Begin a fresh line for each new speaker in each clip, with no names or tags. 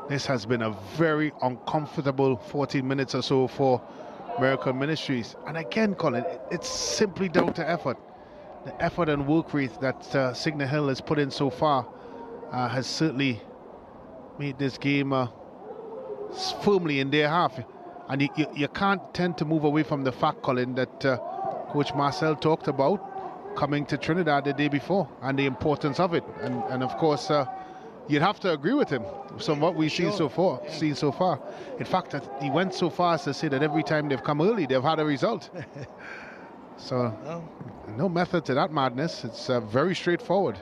This has been a very uncomfortable 14 minutes or so for Miracle Ministries. And again, Colin, it's simply down to effort. The effort and work rate that Signal Hill has put in so far has certainly made this game firmly in their half. And you can't tend to move away from the fact, Colin, that Coach Marcel talked about coming to Trinidad the day before and the importance of it. And of course, you'd have to agree with him from what we've seen so far. In fact, he went so far as to say that every time they've come early, they've had a result. So, no method to that madness. It's very straightforward.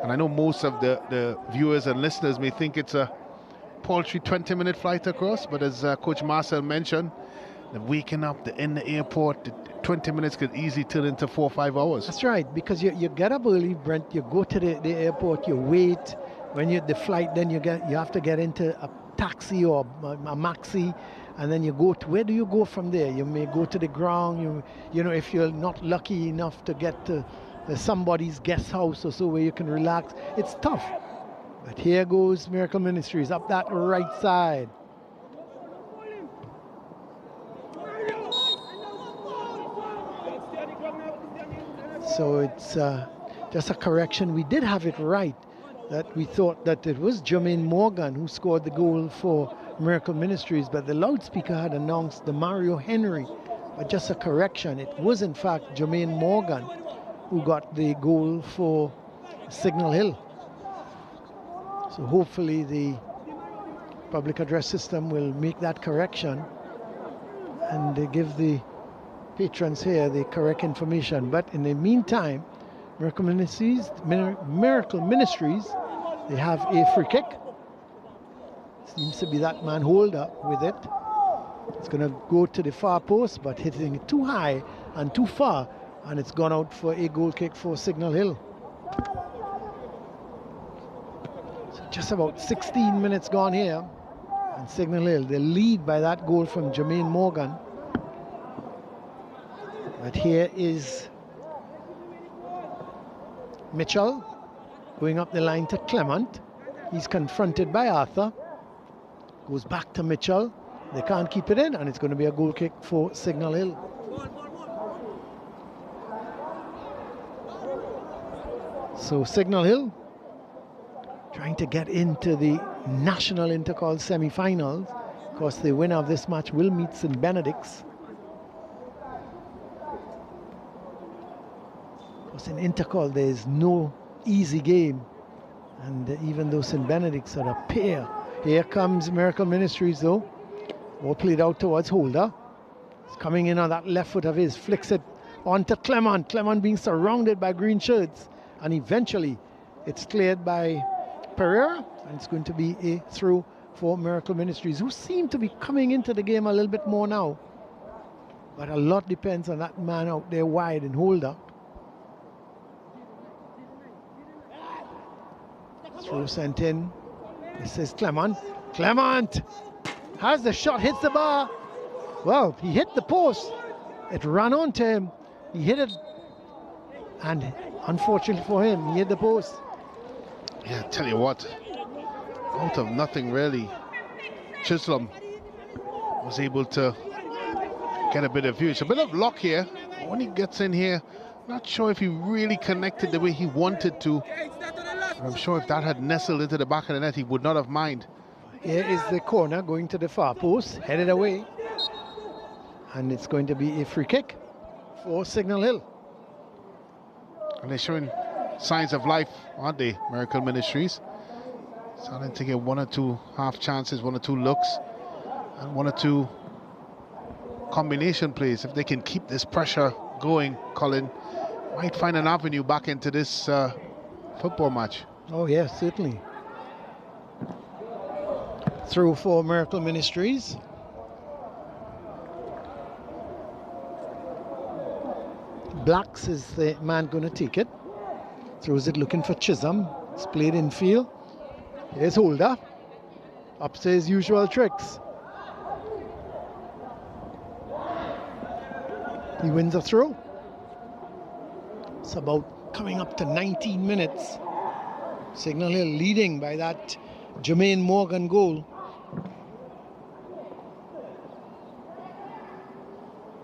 And I know most of the viewers and listeners may think it's a paltry 20-minute flight across, but as Coach Marcel mentioned, the waking up, in the airport, 20 minutes could easily turn into 4 or 5 hours.
That's right, because you get up early, Brent, you go to the airport, you wait. When you're at the flight, then you have to get into a taxi or a maxi, and then you go to, where do you go from there? You may go to the ground, you know, if you're not lucky enough to get to somebody's guest house or so where you can relax. It's tough. But here goes Miracle Ministries up that right side. So it's just a correction. We did have it right, that we thought that it was Jermaine Morgan who scored the goal for Miracle Ministries, but the loudspeaker had announced the Mario Henry. But just a correction, it was in fact Jermaine Morgan who got the goal for Signal Hill. So hopefully the public address system will make that correction and they give the patrons here the correct information. But in the meantime, Miracle Ministries, they have a free kick. Seems to be that man Holder with it. It's going to go to the far post, but hitting it too high and too far, and it's gone out for a goal kick for Signal Hill. So just about 16 minutes gone here, and Signal Hill, they lead by that goal from Jermaine Morgan. But here is Mitchell going up the line to Clement. He's confronted by Arthur. Goes back to Mitchell. They can't keep it in, and it's going to be a goal kick for Signal Hill. So Signal Hill trying to get into the National Intercall semi-finals. Of course, the winner of this match will meet St. Benedict's. Of course, in Intercall, there is no easy game. And even though St. Benedict's are a pair, here comes Miracle Ministries, though. All played out towards Holder. He's coming in on that left foot of his, flicks it onto Clement. Clement being surrounded by green shirts. And eventually, it's cleared by Pereira. And it's going to be a throw for Miracle Ministries, who seem to be coming into the game a little bit more now. But a lot depends on that man out there wide in Holder. Throw sent in. This is Clement. Clement has the shot, hits the bar. Well, he hit the post. It ran onto him. He hit it. And unfortunately for him, he hit the post.
Yeah, tell you what, out of nothing really, Chisholm was able to get a bit of view. It's a bit of luck here. When he gets in here, not sure if he really connected the way he wanted to. I'm sure if that had nestled into the back of the net, he would not have minded.
Here is the corner going to the far post, headed away. And it's going to be a free kick for Signal Hill.
And they're showing signs of life, aren't they, Miracle Ministries? Starting to get 1 or 2 half chances, 1 or 2 looks, and 1 or 2 combination plays. If they can keep this pressure going, Colin might find an avenue back into this football match.
Oh yes, certainly. Through for Miracle Ministries. Blacks is the man going to take it. Throws it looking for Chisholm. It's played infield. Here's Holder. Up to his usual tricks. He wins a throw. It's about coming up to 19 minutes. Signal Hill leading by that Jermaine Morgan goal.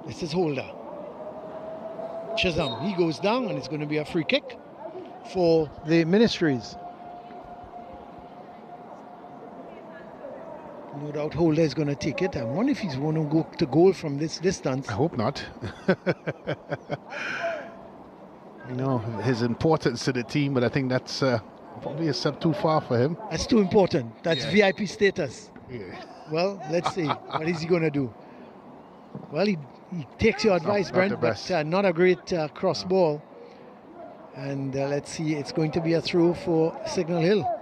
This is Holder. Chisholm, he goes down, and it's going to be a free kick for the Ministries. No doubt Holder is going to take it. I wonder if he's going to go to goal from this distance.
I hope not. You know, his importance to the team, but I think that's probably a step too far for him.
That's too important. That's VIP status.
Yeah.
Well, let's see. What is he going to do? Well, he takes your advice, Brent, but not a great cross ball. And let's see, it's going to be a throw for Signal Hill.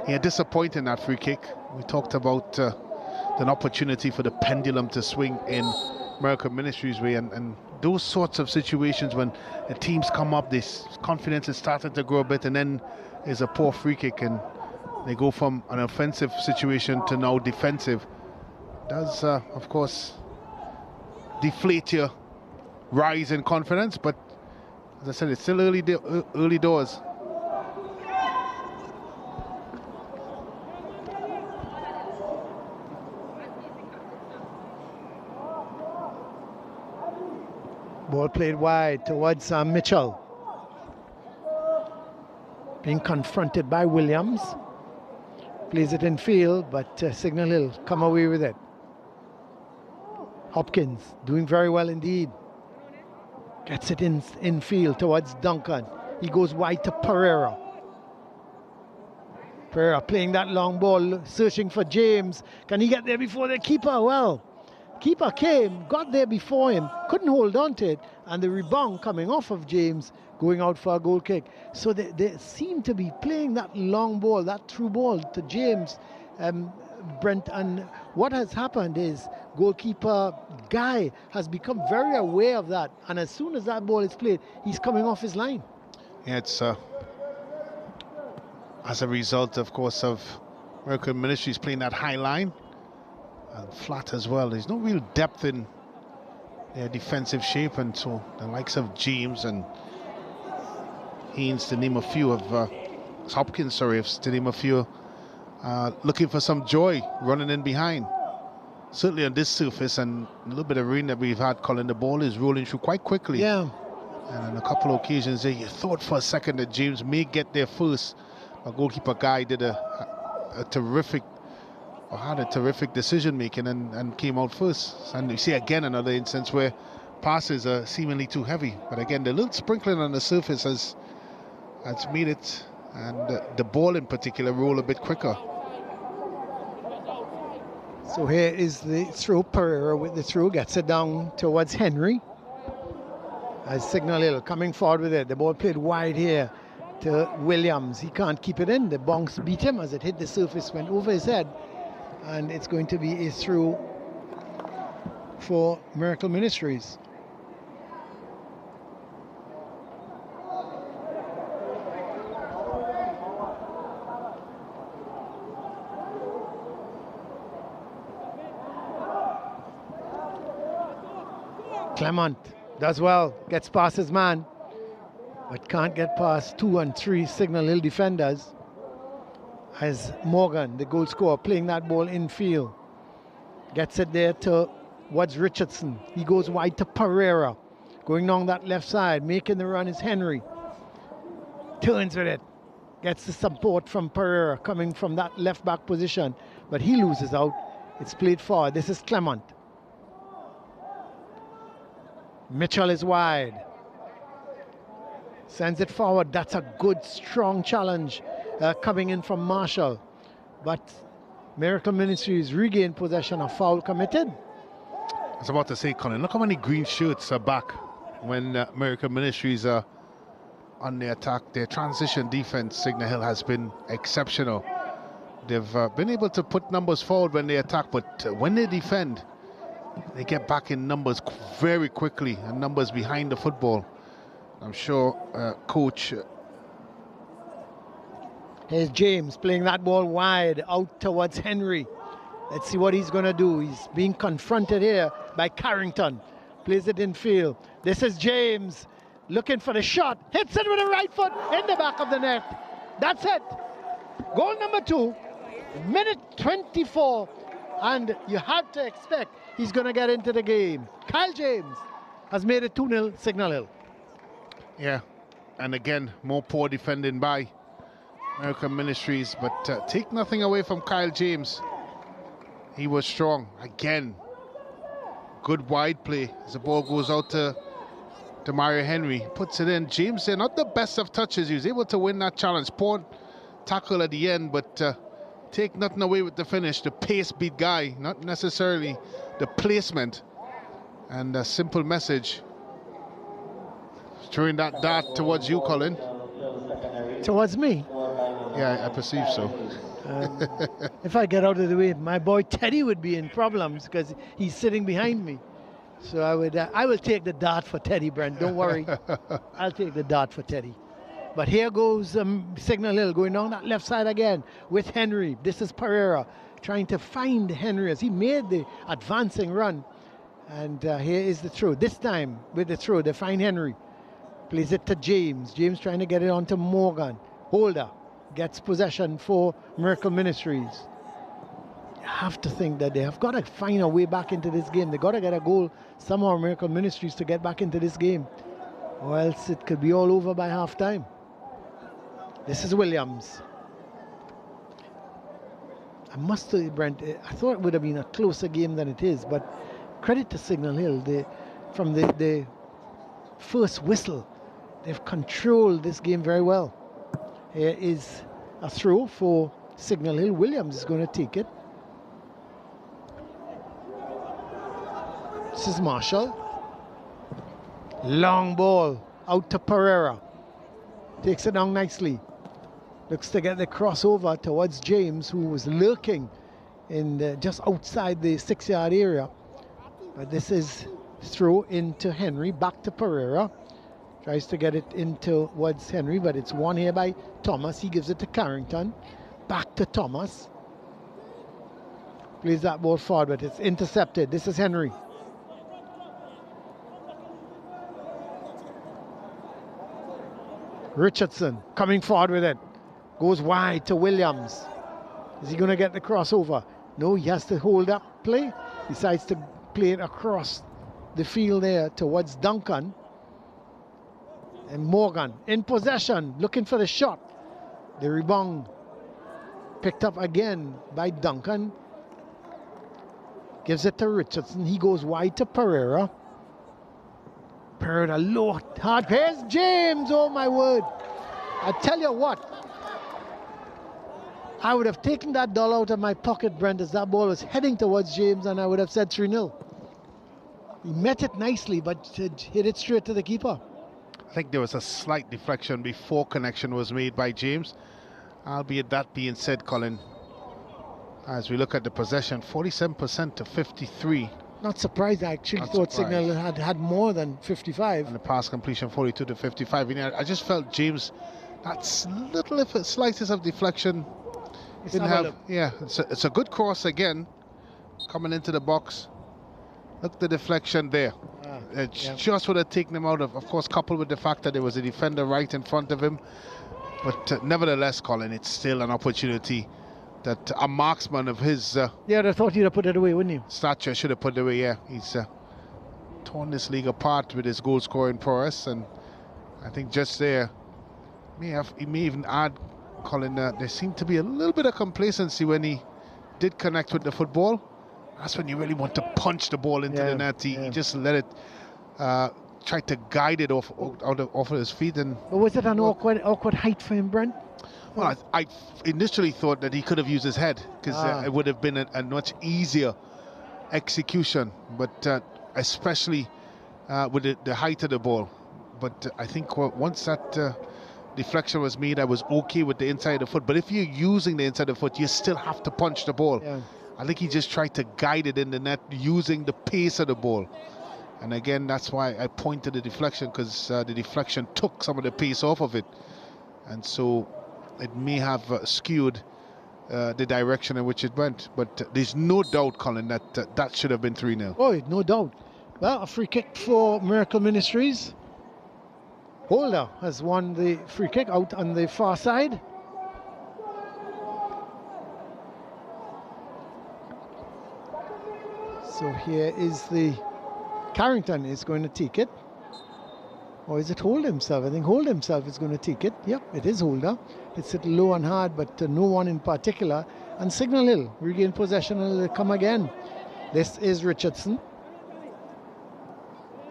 Yeah, disappointing that free kick. We talked about an opportunity for the pendulum to swing in American Ministries way, and those sorts of situations when the teams come up, this confidence is starting to grow a bit, and then there's a poor free kick and they go from an offensive situation to now defensive. Does of course deflate your rise in confidence, but as I said, it's still early doors.
Ball played wide towards Mitchell. Being confronted by Williams. Plays it in field, but Signal Hill come away with it. Hopkins doing very well indeed. Gets it in field towards Duncan. He goes wide to Pereira. Pereira playing that long ball, searching for James. Can he get there before the keeper? Well, keeper came, got there before him, couldn't hold on to it, and the rebound coming off of James, going out for a goal kick. So they seem to be playing that long ball, that through ball to James, Brent, and what has happened is goalkeeper Guy has become very aware of that, and as soon as that ball is played, he's coming off his line.
Yeah, it's as a result, of course, of American Ministries playing that high line and flat as well. There's no real depth in their defensive shape, and so the likes of James and Haynes, to name a few, of Hopkins, sorry, to name a few, looking for some joy running in behind. Certainly on this surface and a little bit of rain that we've had, Colin, the ball is rolling through quite quickly.
Yeah.
And on a couple of occasions there, you thought for a second that James may get there first. Our goalkeeper Guy did a terrific, or had a terrific decision making and came out first. And you see again another instance where passes are seemingly too heavy. But again, the little sprinkling on the surface has made it, and the ball in particular, roll a bit quicker.
So here is the throw. Pereira with the throw, gets it down towards Henry. As Signal Hill coming forward with it. The ball played wide here to Williams. He can't keep it in. The bounce beat him as it hit the surface, went over his head. And it's going to be a throw for Miracle Ministries. Clement does well, gets past his man, but can't get past 2 and 3 Signal Hill defenders. As Morgan, the goal scorer, playing that ball in field, gets it there towards Richardson. He goes wide to Pereira, going down that left side, making the run is Henry. Turns with it, gets the support from Pereira coming from that left back position, but he loses out. It's played forward. This is Clement. Mitchell is wide, sends it forward. That's a good, strong challenge coming in from Marshall. But Miracle Ministries regain possession, a foul committed.
I was about to say, Colin, look how many green shirts are back when Miracle Ministries are on the attack. Their transition defense, Signal Hill, has been exceptional. They've been able to put numbers forward when they attack, but when they defend, they get back in numbers very quickly, and numbers behind the football. I'm sure coach.
Here's James playing that ball wide out towards Henry. Let's see what he's going to do. He's being confronted here by Carrington. Plays it in field. This is James looking for the shot. Hits it with the right foot in the back of the net. That's it. Goal number 2 Minute 24, and you have to expect he's going to get into the game. Kyle James has made it 2-0 Signal Hill.
Yeah, and again, more poor defending by American Ministries, but take nothing away from Kyle James. He was strong. Again, good wide play as the ball goes out to Mario Henry. Puts it in. James there, not the best of touches. He was able to win that challenge. Poor tackle at the end, but take nothing away with the finish. The pace beat guy, not necessarily the placement. And a simple message. Throwing that dart towards you, Colin.
Towards me?
Yeah, I perceive so.
If I get out of the way, my boy Teddy would be in problems because he's sitting behind me. So I will take the dart for Teddy, Brent. Don't worry. I'll take the dart for Teddy. But here goes Signal Hill going down that left side again with Henry. This is Pereira trying to find Henry as he made the advancing run. And here is the throw. This time with the throw, they find Henry. Plays it to James. James trying to get it on to Morgan. Holder gets possession for Miracle Ministries. You have to think that they have got to find a way back into this game. They got to get a goal somehow, Miracle Ministries, to get back into this game, or else it could be all over by half-time. This is Williams. I must say, Brent, I thought it would have been a closer game than it is, but credit to Signal Hill. From the first whistle, they've controlled this game very well. Here is a throw for Signal Hill. Williams is going to take it. This is Marshall. Long ball out to Pereira. Takes it down nicely. Looks to get the crossover towards James, who was lurking in just outside the 6-yard area. But this is throw into Henry, back to Pereira. Tries to get it into towards Henry, but it's won here by Thomas. He gives it to Carrington. Back to Thomas. Plays that ball forward, but it's intercepted. This is Henry. Richardson coming forward with it. Goes wide to Williams. Is he going to get the crossover? No, he has to hold up play. Decides to play it across the field there towards Duncan. And Morgan in possession, looking for the shot. The rebound picked up again by Duncan. Gives it to Richardson. He goes wide to Pereira. Pereira low, hard pass. James, oh my word. I tell you what, I would have taken that dollar out of my pocket, Brent, as that ball was heading towards James, and I would have said 3-0. He met it nicely, but hit it straight to the keeper.
I think there was a slight deflection before connection was made by James. Albeit that being said, Colin, as we look at the possession, 47% to 53.
Not surprised. I actually thought Signal had more than 55.
And the pass completion, 42 to 55. You know, I just felt James, that little slices of deflection didn't have. Yeah, it's a good cross again, coming into the box. Look, the deflection there. Just would have taken him out of course, coupled with the fact that there was a defender right in front of him. But nevertheless, Colin, it's still an opportunity that a marksman of his
yeah, I thought he'd have put it away, wouldn't he?
Stature should have put it away. Yeah, he's torn this league apart with his goal scoring prowess, and I think just there he may even add, Colin, there seemed to be a little bit of complacency when he did connect with the football. That's when you really want to punch the ball into the net. He just let it try to guide it off of his feet.
But was it an awkward height for him, Brent?
Well, I initially thought that he could have used his head, because it would have been a much easier execution, but especially with the height of the ball. But I think once that deflection was made, I was okay with the inside of the foot. But if you're using the inside of the foot, you still have to punch the ball. Yeah. I think he just tried to guide it in the net using the pace of the ball. And again, that's why I pointed the deflection, because the deflection took some of the pace off of it. And so it may have skewed the direction in which it went. But there's no doubt, Colin, that that should have been 3-0.
Oh, no doubt. Well, a free kick for Miracle Ministries. Holder has won the free kick out on the far side. So here is the Carrington is going to take it. Or is it Hold himself? I think Hold himself is going to take it. Yep, it is Holder. It's hit low and hard, but no one in particular. And Signal Hill regain possession and it'll come again. This is Richardson.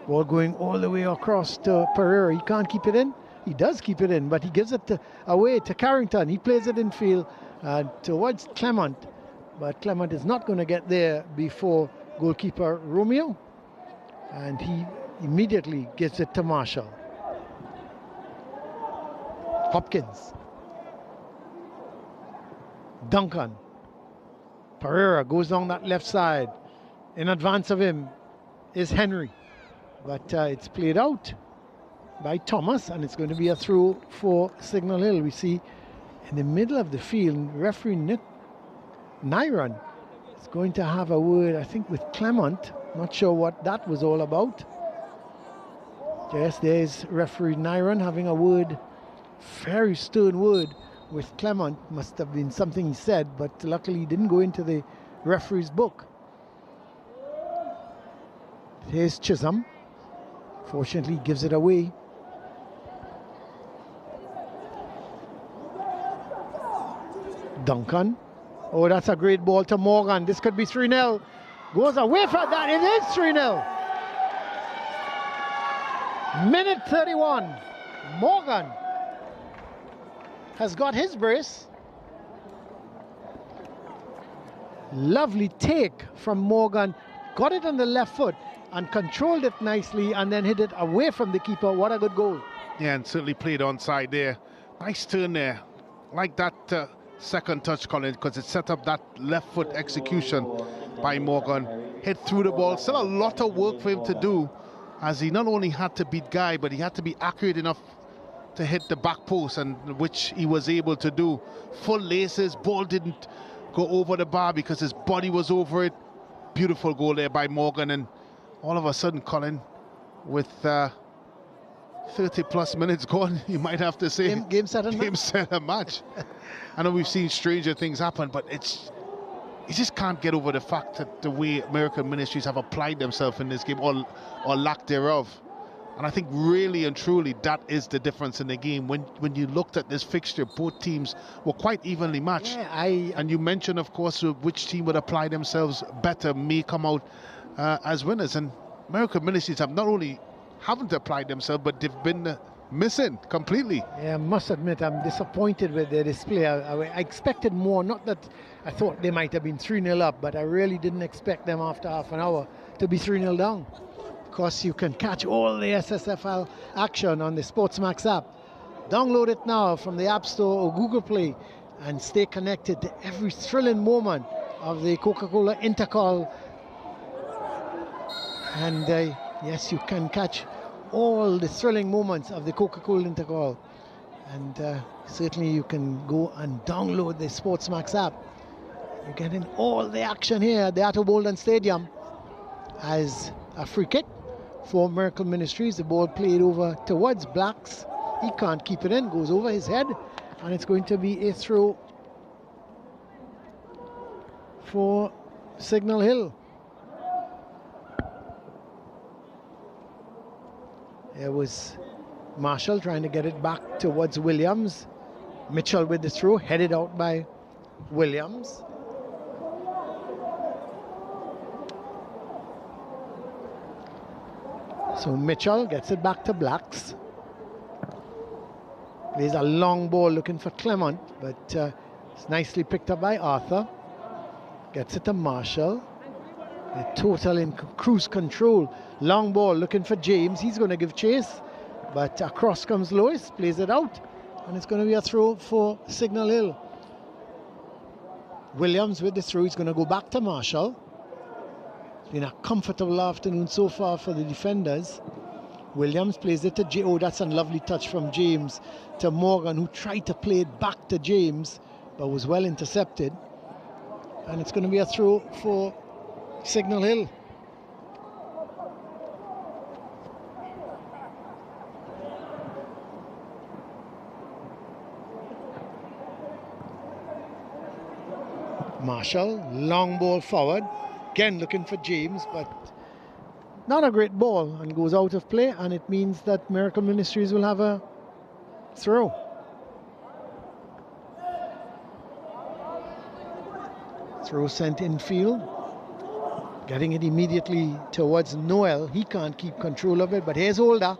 Ball going all the way across to Pereira. He can't keep it in. He does keep it in, but he gives it away to Carrington. He plays it in field towards Clement. But Clement is not going to get there before goalkeeper Romeo. And he immediately gives it to Marshall. Hopkins. Duncan. Pereira goes down that left side. In advance of him is Henry. But it's played out by Thomas, and it's going to be a throw for Signal Hill. We see in the middle of the field, referee Nick Nyron is going to have a word, I think, with Clement. Not sure what that was all about. Yes, there's referee Nyron having a word, very stern word with Clement. Must have been something he said, but luckily he didn't go into the referee's book. Here's Chisholm. Fortunately, he gives it away. Duncan. Oh, that's a great ball to Morgan. This could be 3-0. Goes away from that. It is 3-0. Minute 31. Morgan has got his brace. Lovely take from Morgan. Got it on the left foot and controlled it nicely and then hit it away from the keeper. What a good goal.
Yeah, and certainly played onside there. Nice turn there. Like that second touch, Colin, because it set up that left foot execution by Morgan. Hit through the ball. Still a lot of work for him to do, as he not only had to beat Guy, but he had to be accurate enough to hit the back post, and which he was able to do. Full laces, ball didn't go over the bar because his body was over it. Beautiful goal there by Morgan, and all of a sudden, Colin, with 30 plus minutes gone, you might have to say
game set
and match. I know we've seen stranger things happen, but you just can't get over the fact that the way American Ministries have applied themselves in this game, or lack thereof. And I think really and truly that is the difference in the game. When you looked at this fixture, both teams were quite evenly matched.
Yeah,
and you mentioned, of course, which team would apply themselves better may come out as winners. And American Ministries have not only haven't applied themselves, but they've been missing completely.
Yeah, I must admit I'm disappointed with their display. I expected more. Not that I thought they might have been 3-0 up, but I really didn't expect them after half an hour to be 3-0 down. Of course, you can catch all the SSFL action on the SportsMax app. Download it now from the App Store or Google Play and stay connected to every thrilling moment of the Coca-Cola Intercall. And yes, you can catch all the thrilling moments of the Coca-Cola Intercall. And certainly you can go and download the SportsMax app. You're getting all the action here at the Atto Bolden Stadium. As a free kick for Miracle Ministries, the ball played over towards Blacks. He can't keep it in, goes over his head, and it's going to be a throw for Signal Hill. There was Marshall trying to get it back towards Williams. Mitchell with the throw, headed out by Williams. So Mitchell gets it back to Blacks. Plays a long ball looking for Clement, but it's nicely picked up by Arthur. Gets it to Marshall. The total in cruise control. Long ball looking for James. He's going to give chase, but across comes Lois, plays it out, and it's going to be a throw for Signal Hill. Williams with the throw. He's going to go back to Marshall. It's been a comfortable afternoon so far for the defenders. Williams plays it to oh, that's a lovely touch from James to Morgan, who tried to play it back to James, but was well intercepted. And it's going to be a throw for Signal Hill. Marshall, long ball forward, Again, looking for James, but not a great ball, and goes out of play, and it means that Miracle Ministries will have a throw. Throw sent infield. Getting it immediately towards Noel. He can't keep control of it, but here's Holder,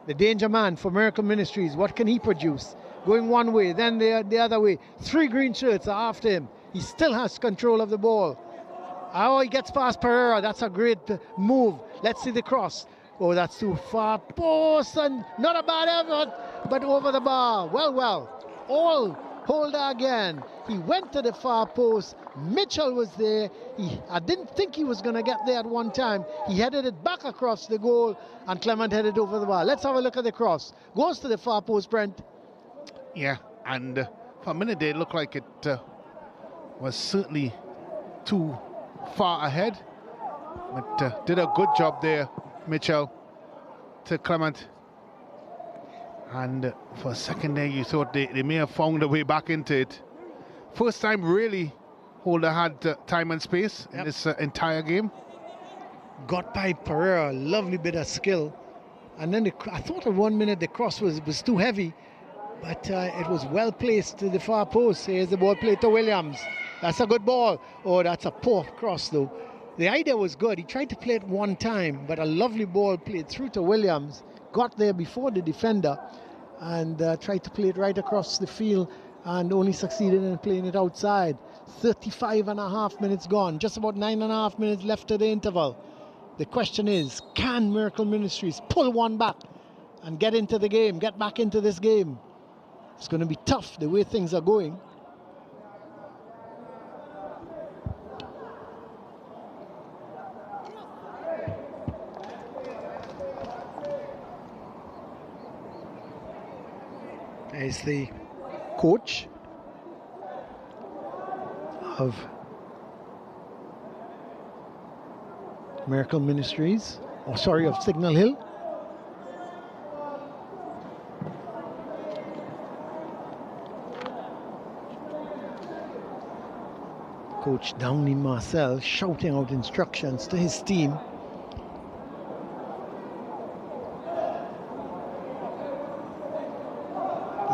the danger man for Miracle Ministries. What can he produce? Going one way, then the other way. 3 green shirts are after him. He still has control of the ball. Oh, he gets past Pereira. That's a great move. Let's see the cross. Oh, that's too far. Post, and not a bad effort, but over the bar. Well. All Holder again. He went to the far post. Mitchell was there. I didn't think he was going to get there at one time. He headed it back across the goal, and Clement headed over the bar. Let's have a look at the cross. Goes to the far post, Brent.
Yeah, and for a minute there, it looked like it was certainly too far ahead. But did a good job there, Mitchell, to Clement. And for a second there, you thought they may have found a way back into it. First time really Holder had time and space in this entire game.
Got by Pereira, lovely bit of skill. And then I thought at 1 minute the cross was too heavy, but it was well placed to the far post. Here's the ball played to Williams. That's a good ball. Oh, that's a poor cross though. The idea was good. He tried to play it one time, but a lovely ball played through to Williams. Got there before the defender and tried to play it right across the field, and only succeeded in playing it outside. 35.5 minutes gone, just about 9.5 minutes left to the interval. The question is, can Miracle Ministries pull one back and get into the game, get back into this game? It's going to be tough the way things are going. There's the coach of Miracle Ministries, of Signal Hill. Coach Downey Marcel shouting out instructions to his team.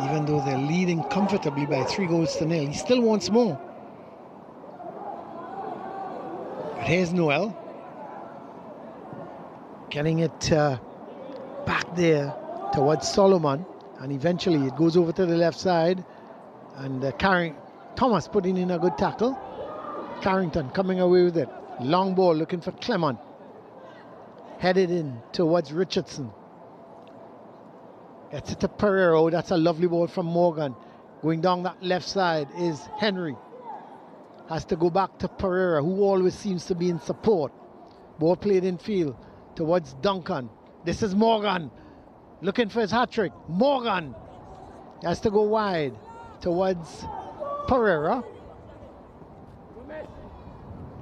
Even though they're leading comfortably by 3-0, he still wants more. But here's Noel. Getting it back there towards Solomon. And eventually it goes over to the left side. And Thomas putting in a good tackle. Carrington coming away with it. Long ball looking for Clement. Headed in towards Richardson. Gets it to Pereira. Oh, that's a lovely ball from Morgan. Going down that left side is Henry. Has to go back to Pereira, who always seems to be in support. Ball played in field towards Duncan. This is Morgan. Looking for his hat-trick. Morgan has to go wide towards Pereira.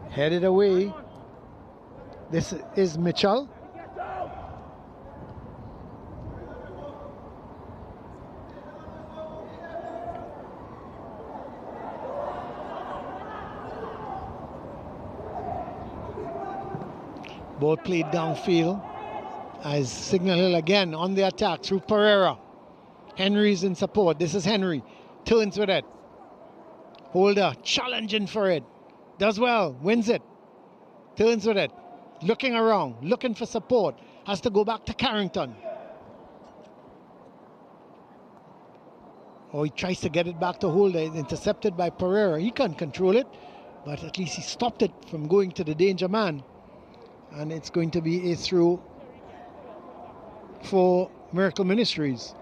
Headed away. This is Mitchell. Ball played downfield as Signal Hill again on the attack through Pereira. Henry's in support. This is Henry. Turns with it. Holder challenging for it. Does well. Wins it. Turns with it. Looking around. Looking for support. Has to go back to Carrington. Oh, he tries to get it back to Holder. Intercepted by Pereira. He can't control it, but at least he stopped it from going to the danger man. And it's going to be a throw for Miracle Ministries.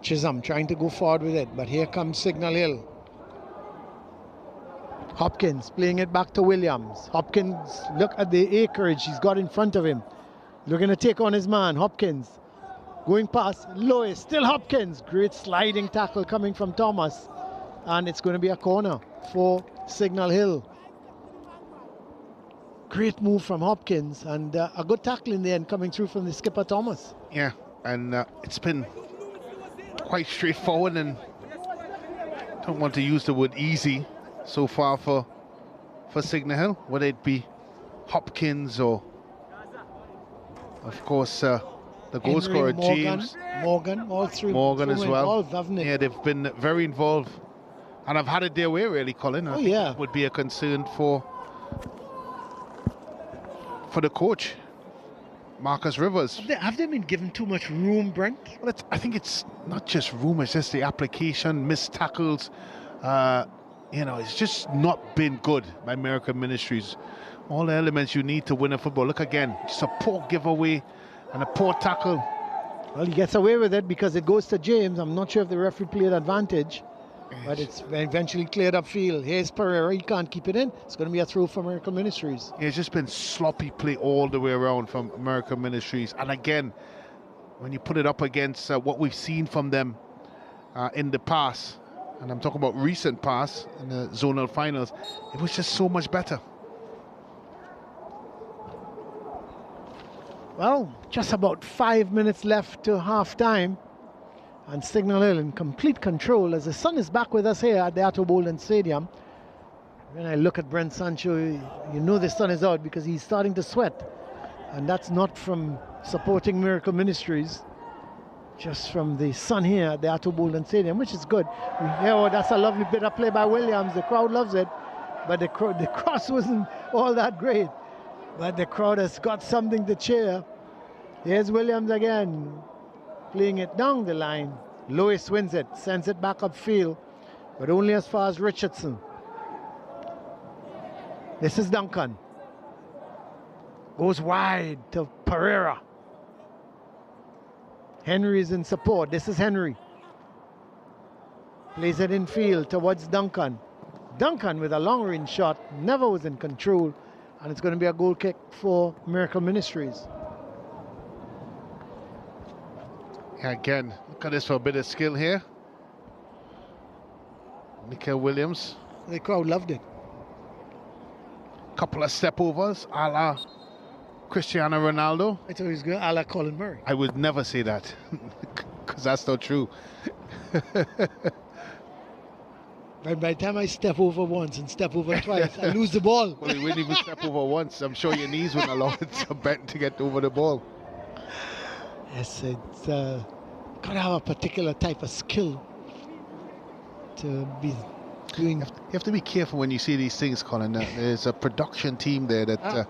Chisholm trying to go forward with it, but here comes Signal Hill. Hopkins playing it back to Williams. Hopkins, look at the acreage he's got in front of him. Looking to take on his man, Hopkins. Going past Lois, still Hopkins. Great sliding tackle coming from Thomas. And it's going to be a corner for Signal Hill. Great move from Hopkins, and a good tackle in the end coming through from the skipper Thomas.
Yeah, and it's been quite straightforward, and don't want to use the word easy, so far for Signal Hill, whether it be Hopkins or, of course, the goal
Henry,
scorer
Morgan,
James.
Morgan, all three.
Morgan as well.
Involved, haven't they?
Yeah, they've been very involved. And I've had it their way, really, Colin. I think that would be a concern for the coach, Marcus Rivers.
Have they been given too much room, Brent?
Well, I think it's not just room, it's just the application, missed tackles. It's just not been good by American Ministries. All the elements you need to win a football. Look again, just a poor giveaway and a poor tackle.
Well, he gets away with it because it goes to James. I'm not sure if the referee played advantage, but it's eventually cleared up field. Here's Pereira, he can't keep it in. It's going to be a throw for American Ministries.
Yeah, it's just been sloppy play all the way around from American Ministries. And again, when you put it up against what we've seen from them in the past, and I'm talking about recent past in the zonal finals, it was just so much better.
Well, just about 5 minutes left to half time, and Signal Hill in complete control as the sun is back with us here at the Atto Bolden Stadium. When I look at Brent Sancho, you know the sun is out because he's starting to sweat, and that's not from supporting Miracle Ministries, just from the sun here at the Atto Bolden Stadium, which is good. That's a lovely bit of play by Williams. The crowd loves it, but the cross wasn't all that great. But the crowd has got something to cheer. Here's Williams again, playing it down the line. Lewis wins it, sends it back upfield, but only as far as Richardson. This is Duncan. Goes wide to Pereira. Henry is in support. This is Henry. Plays it in field towards Duncan. Duncan with a long range shot, never was in control. And it's going to be a goal kick for Miracle Ministries.
Yeah, again, look at this for a bit of skill here. Nikhil Williams.
The crowd loved it.
Couple of step overs, a la Cristiano Ronaldo.
I thought he was going a la Colin Murray.
I would never say that, because that's not true.
By the time I step over once and step over twice, I lose the ball.
Well, you wouldn't even step over once. I'm sure your knees wouldn't allow it to get over the ball.
Yes, it's got to have a particular type of skill to be doing.
You have to be careful when you see these things, Colin. There's a production team there that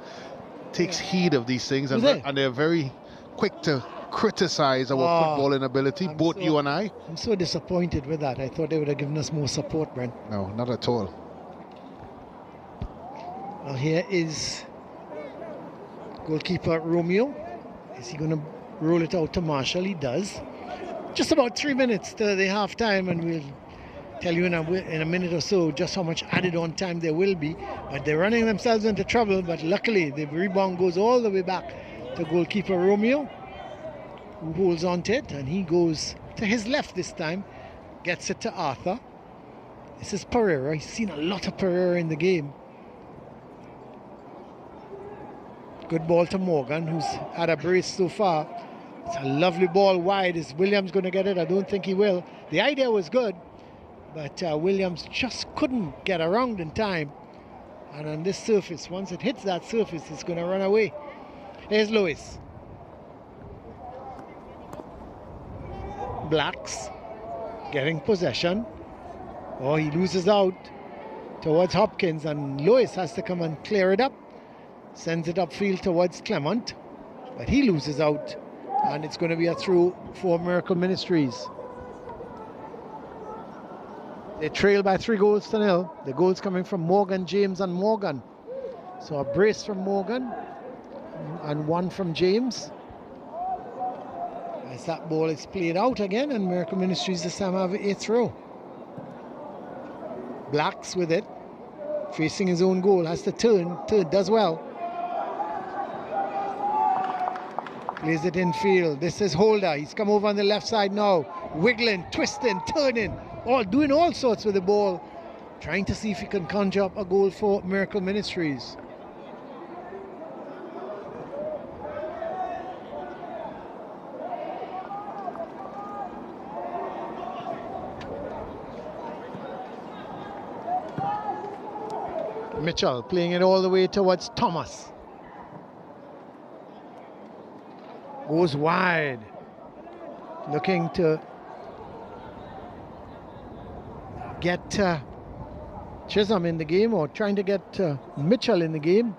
takes heed of these things, and they're very quick to criticize our footballing ability, you and I.
I'm so disappointed with that. I thought they would have given us more support, Brent.
No, not at all.
Well, here is goalkeeper Romeo. Is he going to roll it out to Marshall? He does. Just about 3 minutes to the half time, and we'll tell you in a minute or so just how much added on time there will be. But they're running themselves into trouble, but luckily the rebound goes all the way back to goalkeeper Romeo, who holds on to it, and he goes to his left this time, gets it to Arthur. This is Pereira. He's seen a lot of Pereira in the game. Good ball to Morgan, who's had a brace so far. It's a lovely ball wide. Is Williams going to get it? I don't think he will. The idea was good, but Williams just couldn't get around in time. And on this surface, once it hits that surface, it's going to run away. Here's Lewis. Blacks getting possession. Oh, he loses out towards Hopkins, and Lewis has to come and clear it up. Sends it upfield towards Clement, but he loses out, and it's going to be a throw for Miracle Ministries. They trail by 3-0. The goals coming from Morgan, James, and Morgan. So a brace from Morgan and one from James. As that ball is played out again, and Miracle Ministries this time have a throw. Blacks with it, facing his own goal, has to turn, does well. Plays it in field. This is Holder. He's come over on the left side now, wiggling, twisting, turning, doing all sorts with the ball, trying to see if he can conjure up a goal for Miracle Ministries. Mitchell playing it all the way towards Thomas. Goes wide. Looking to get Chisholm in the game, or trying to get Mitchell in the game.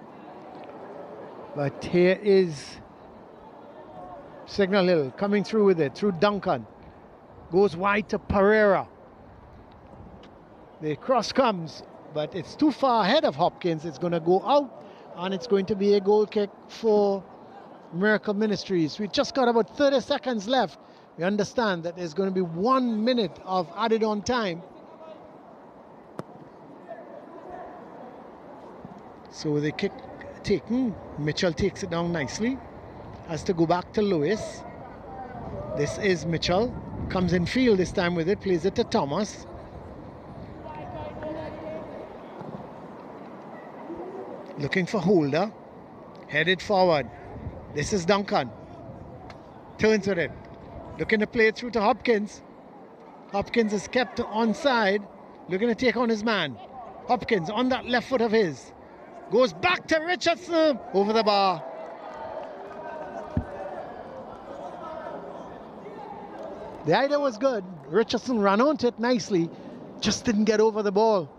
But here is Signal Hill coming through with it, through Duncan. Goes wide to Pereira. The cross comes, but it's too far ahead of Hopkins. It's going to go out, and it's going to be a goal kick for Miracle Ministries. We just got about 30 seconds left. We understand that there's going to be 1 minute of added on time. So the kick taken. Mitchell takes it down nicely. Has to go back to Lewis. This is Mitchell. Comes in field this time with it. Plays it to Thomas. Looking for Holder. Headed forward. This is Duncan. Turns with it. Looking to play it through to Hopkins. Hopkins is kept onside. Looking to take on his man. Hopkins on that left foot of his. Goes back to Richardson. Over the bar. The idea was good. Richardson ran onto it nicely. Just didn't get over the ball.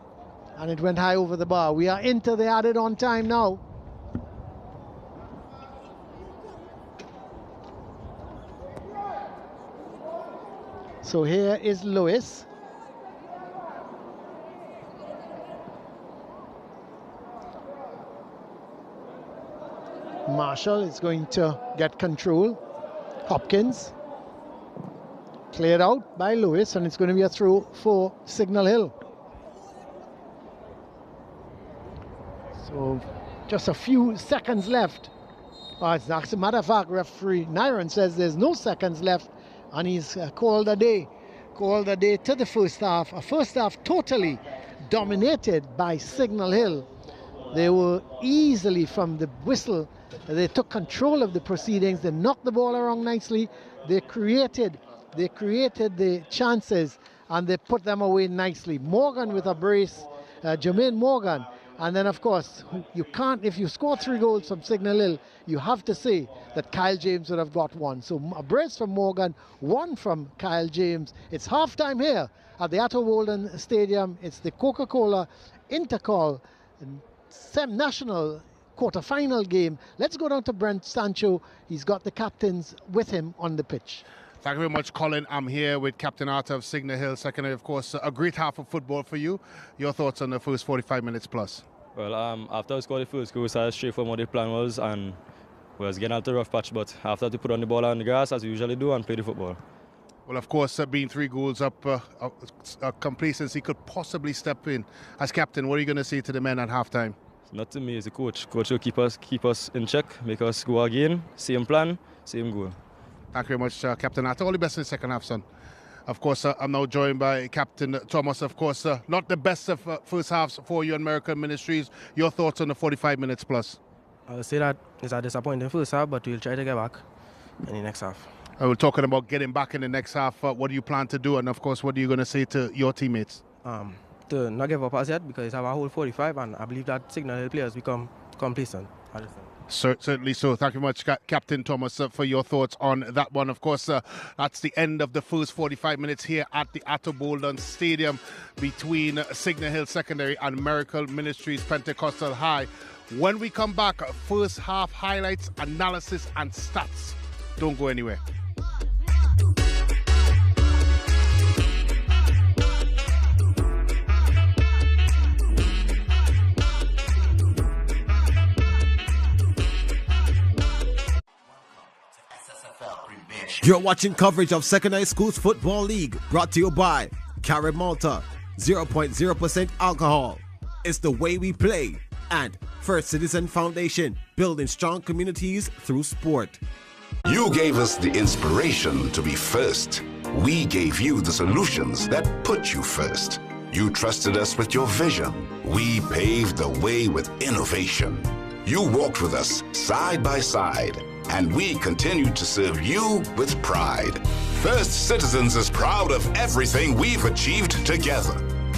And it went high over the bar. We are into the added on time now. So here is Lewis. Marshall is going to get control. Hopkins. Cleared out by Lewis, and it's going to be a throw for Signal Hill. So just a few seconds left. As a matter of fact, referee Nyron says there's no seconds left, and he's called a day. Called a day to the first half. A first half totally dominated by Signal Hill. They were easily from the whistle. They took control of the proceedings. They knocked the ball around nicely. They created the chances, and they put them away nicely. Morgan with a brace, Jermaine Morgan. And then, of course, you can't, if you score 3 goals from Signal Hill, you have to say that Kyle James would have got 1. So a brace from Morgan, 1 from Kyle James. It's halftime here at the Atto Walden Stadium. It's the Coca-Cola Intercol National quarterfinal game. Let's go down to Brent Sancho. He's got the captains with him on the pitch.
Thank you very much, Colin. I'm here with Captain Arthur of Signal Hill Secondary. Of course, a great half of football for you. Your thoughts on the first 45 minutes plus?
Well, after I scored the first goal, I started straight from what the plan was, and we was getting out the rough patch, but after to put on the ball on the grass, as we usually do, and play the football.
Well, of course, being 3 goals up, complacency could possibly step in. As captain, what are you going to say to the men at halftime?
Not to me, as a coach. Coach will keep us in check, make us go again, same plan, same goal.
Thank you very much, Captain Arthur. All the best in the second half, son. Of course, I'm now joined by Captain Thomas. Of course, not the best of first halves for you and American Ministries. Your thoughts on the 45 minutes plus?
I'll say that it's a disappointing first half, but we'll try to get back in the next half.
We're talking about getting back in the next half. What do you plan to do? And, of course, what are you going to say to your teammates?
To not give up as yet, because it's our whole 45, and I believe that Signal Hill players become complacent.
Certainly so. Thank you much, Captain Thomas, for your thoughts on that one. Of course, that's the end of the first 45 minutes here at the Atto Bolden Stadium between Signal Hill Secondary and Miracle Ministries Pentecostal High. When we come back, first half highlights, analysis and stats. Don't go anywhere.
You're watching coverage of Secondary Schools Football League, brought to you by Carib Malta, 0.0% alcohol. It's the way we play. And First Citizen Foundation, building strong communities through sport.
You gave us the inspiration to be first. We gave you the solutions that put you first. You trusted us with your vision. We paved the way with innovation. You walked with us side by side, and we continue to serve you with pride. First Citizens is proud of everything we've achieved together.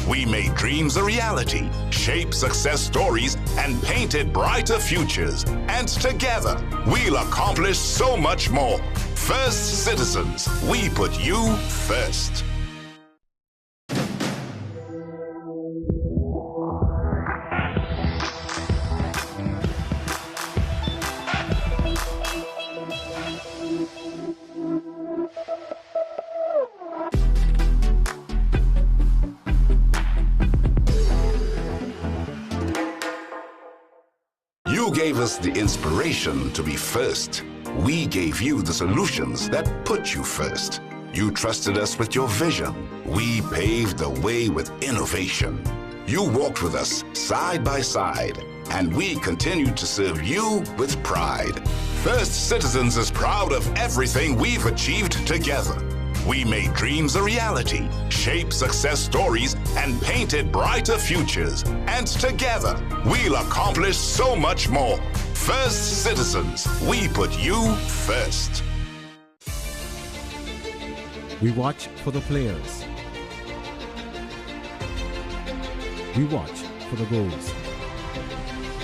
We made dreams a reality, shaped success stories, and painted brighter futures. And together, we'll accomplish so much more. First Citizens, we put you first. You gave us the inspiration to be first. We gave you the solutions that put you first. You trusted us with your vision. We paved the way with innovation. You walked with us side by side, and we continue to serve you with pride. First Citizens is proud of everything we've achieved together. We made dreams a reality, shaped success stories, and painted brighter futures. And together, we'll accomplish so much more. First Citizens, we put you first.
We watch for the players. We watch for the goals.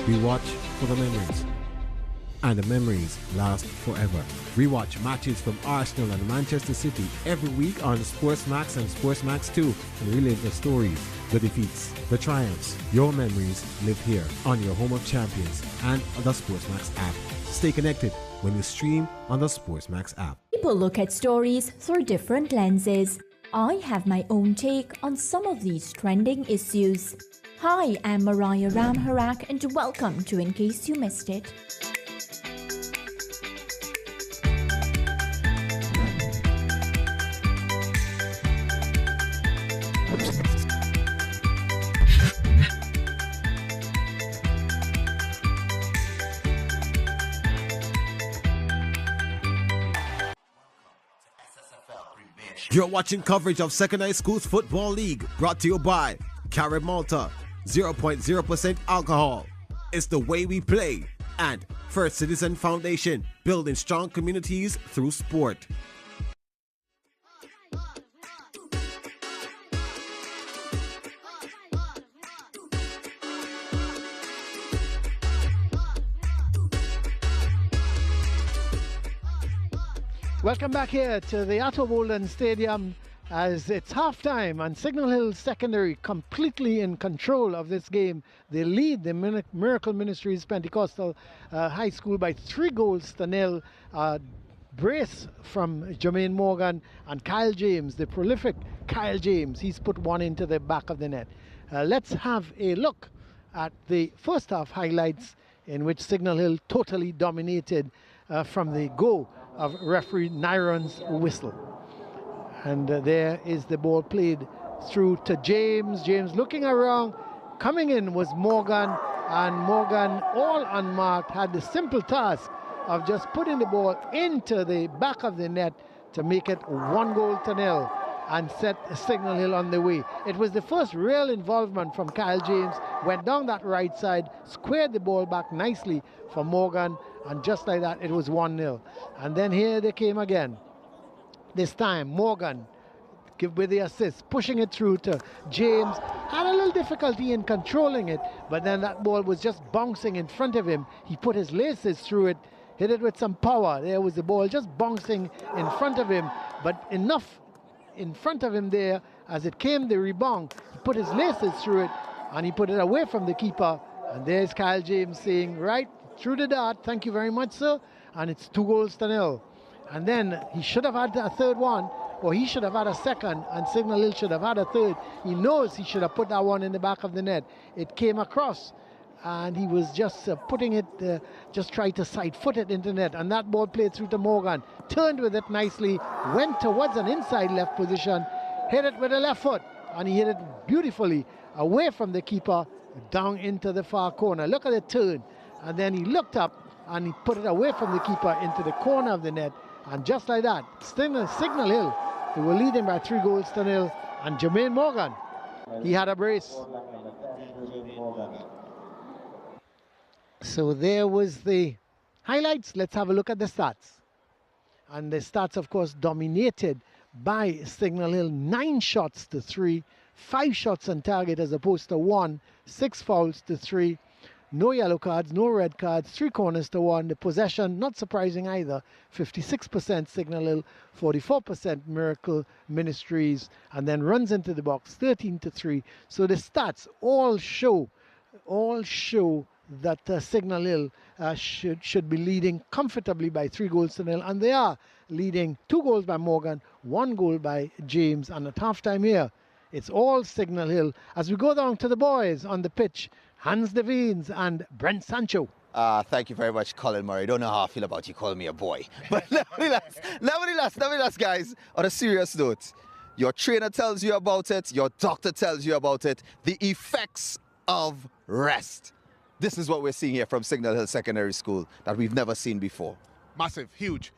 We watch for the memories. And the memories last forever. We watch matches from Arsenal and Manchester City every week on SportsMax and SportsMax 2 and relive the stories, the defeats, the triumphs. Your memories live here on your home of champions and on the SportsMax app. Stay connected when you stream on the SportsMax app.
People look at stories through different lenses. I have my own take on some of these trending issues. Hi, I'm Mariah Ramharak and welcome to In Case You Missed It.
You're watching coverage of Second High Schools Football League, brought to you by Carib Malta, 0.0% alcohol. It's the way we play. And First Citizen Foundation, building strong communities through sport.
Welcome back here to the Atto Bolden Stadium as it's halftime and Signal Hill Secondary completely in control of this game. They lead the Miracle Ministries Pentecostal High School by 3-0. Brace from Jermaine Morgan and Kyle James, the prolific Kyle James. He's put one into the back of the net. Let's have a look at the first half highlights in which Signal Hill totally dominated from the go of referee Nyron's whistle. And there is the ball played through to James. James looking around. Coming in was Morgan, and Morgan, all unmarked, had the simple task of just putting the ball into the back of the net to make it 1-0 and set Signal Hill on the way. It was the first real involvement from Kyle James. Went down that right side, squared the ball back nicely for Morgan, and just like that, it was 1-0. And then here they came again. This time, Morgan with the assist, pushing it through to James. Had a little difficulty in controlling it, but then that ball was just bouncing in front of him. He put his laces through it, hit it with some power. There was the ball just bouncing in front of him, but enough in front of him there as it came the rebound. He put his laces through it and he put it away from the keeper. And there's Kyle James saying, right through the dart, thank you very much, sir. And it's 2-0. And then he should have had a third one, or he should have had a second, and Signal Hill should have had a third. He knows he should have put that one in the back of the net. It came across, and he was just putting it, just trying to side-foot it into the net. And that ball played through to Morgan, turned with it nicely, went towards an inside left position, hit it with a left foot, and he hit it beautifully away from the keeper, down into the far corner. Look at the turn. And then he looked up, and he put it away from the keeper into the corner of the net. And just like that, Signal Hill, they were leading by 3-0. And Jermaine Morgan, he had a brace. So there was the highlights. Let's have a look at the stats. And the stats, of course, dominated by Signal Hill. 9 shots to 3 5 shots on target as opposed to 1, 6 fouls to 3. No yellow cards, no red cards, 3 corners to 1. The possession, not surprising either, 56% Signal Hill, 44% Miracle Ministries, and then runs into the box, 13 to 3. So the stats all show that Signal Hill should be leading comfortably by 3 goals to 0, and they are leading 2 goals by Morgan, 1 goal by James, and at halftime here, it's all Signal Hill. As we go down to the boys on the pitch, Hans Devines and Brent Sancho.
Thank you very much, Colin Murray. I don't know how I feel about you calling me a boy. But nevertheless, guys, on a serious note, your trainer tells you about it, your doctor tells you about it, the effects of rest. This is what we're seeing here from Signal Hill Secondary School that we've never seen before.
Massive, huge.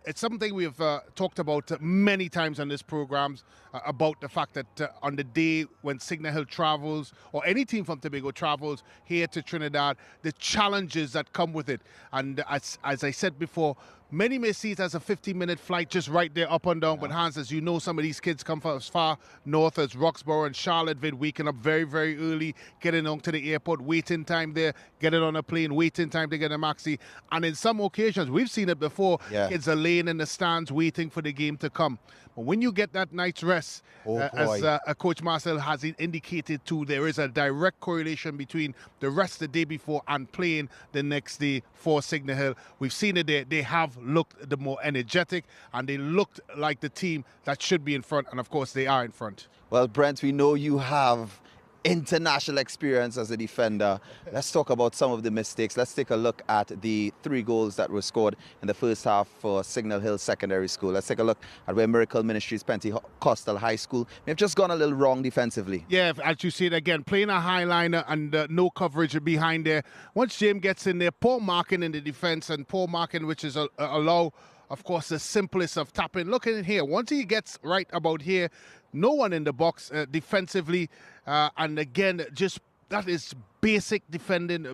It's something we've talked about many times on this program, about the fact that on the day when Signal Hill travels, or any team from Tobago travels here to Trinidad, the challenges that come with it. And as I said before, many may see it as a 15-minute flight just right there up and down. Yeah. But Hans, as you know, some of these kids come from as far north as Roxborough and Charlottesville, waking up very, very early, getting on to the airport, waiting time there, getting on a plane, waiting time to get a maxi. And in some occasions, we've seen it before, kids are laying in the stands waiting for the game to come. But when you get that night's rest, as Coach Marcel has indicated too, there is a direct correlation between the rest the day before and playing the next day for Signal Hill. We've seen it there. They have looked the more energetic, and they looked like the team that should be in front, and of course they are in front.
Well, Brent, we know you have international experience as a defender. Let's talk about some of the mistakes. Let's take a look at the 3 goals that were scored in the first half for Signal Hill Secondary School. Let's take a look at where Miracle Ministries Pentecostal High School may have just gone a little wrong defensively.
Yeah, as you see it again, playing a high liner and no coverage behind there. Once James gets in there, poor marking in the defense, and poor marking which is allow, of course, the simplest of tapping. Look at it here. Once he gets right about here, no one in the box defensively. And again, just that is basic defending,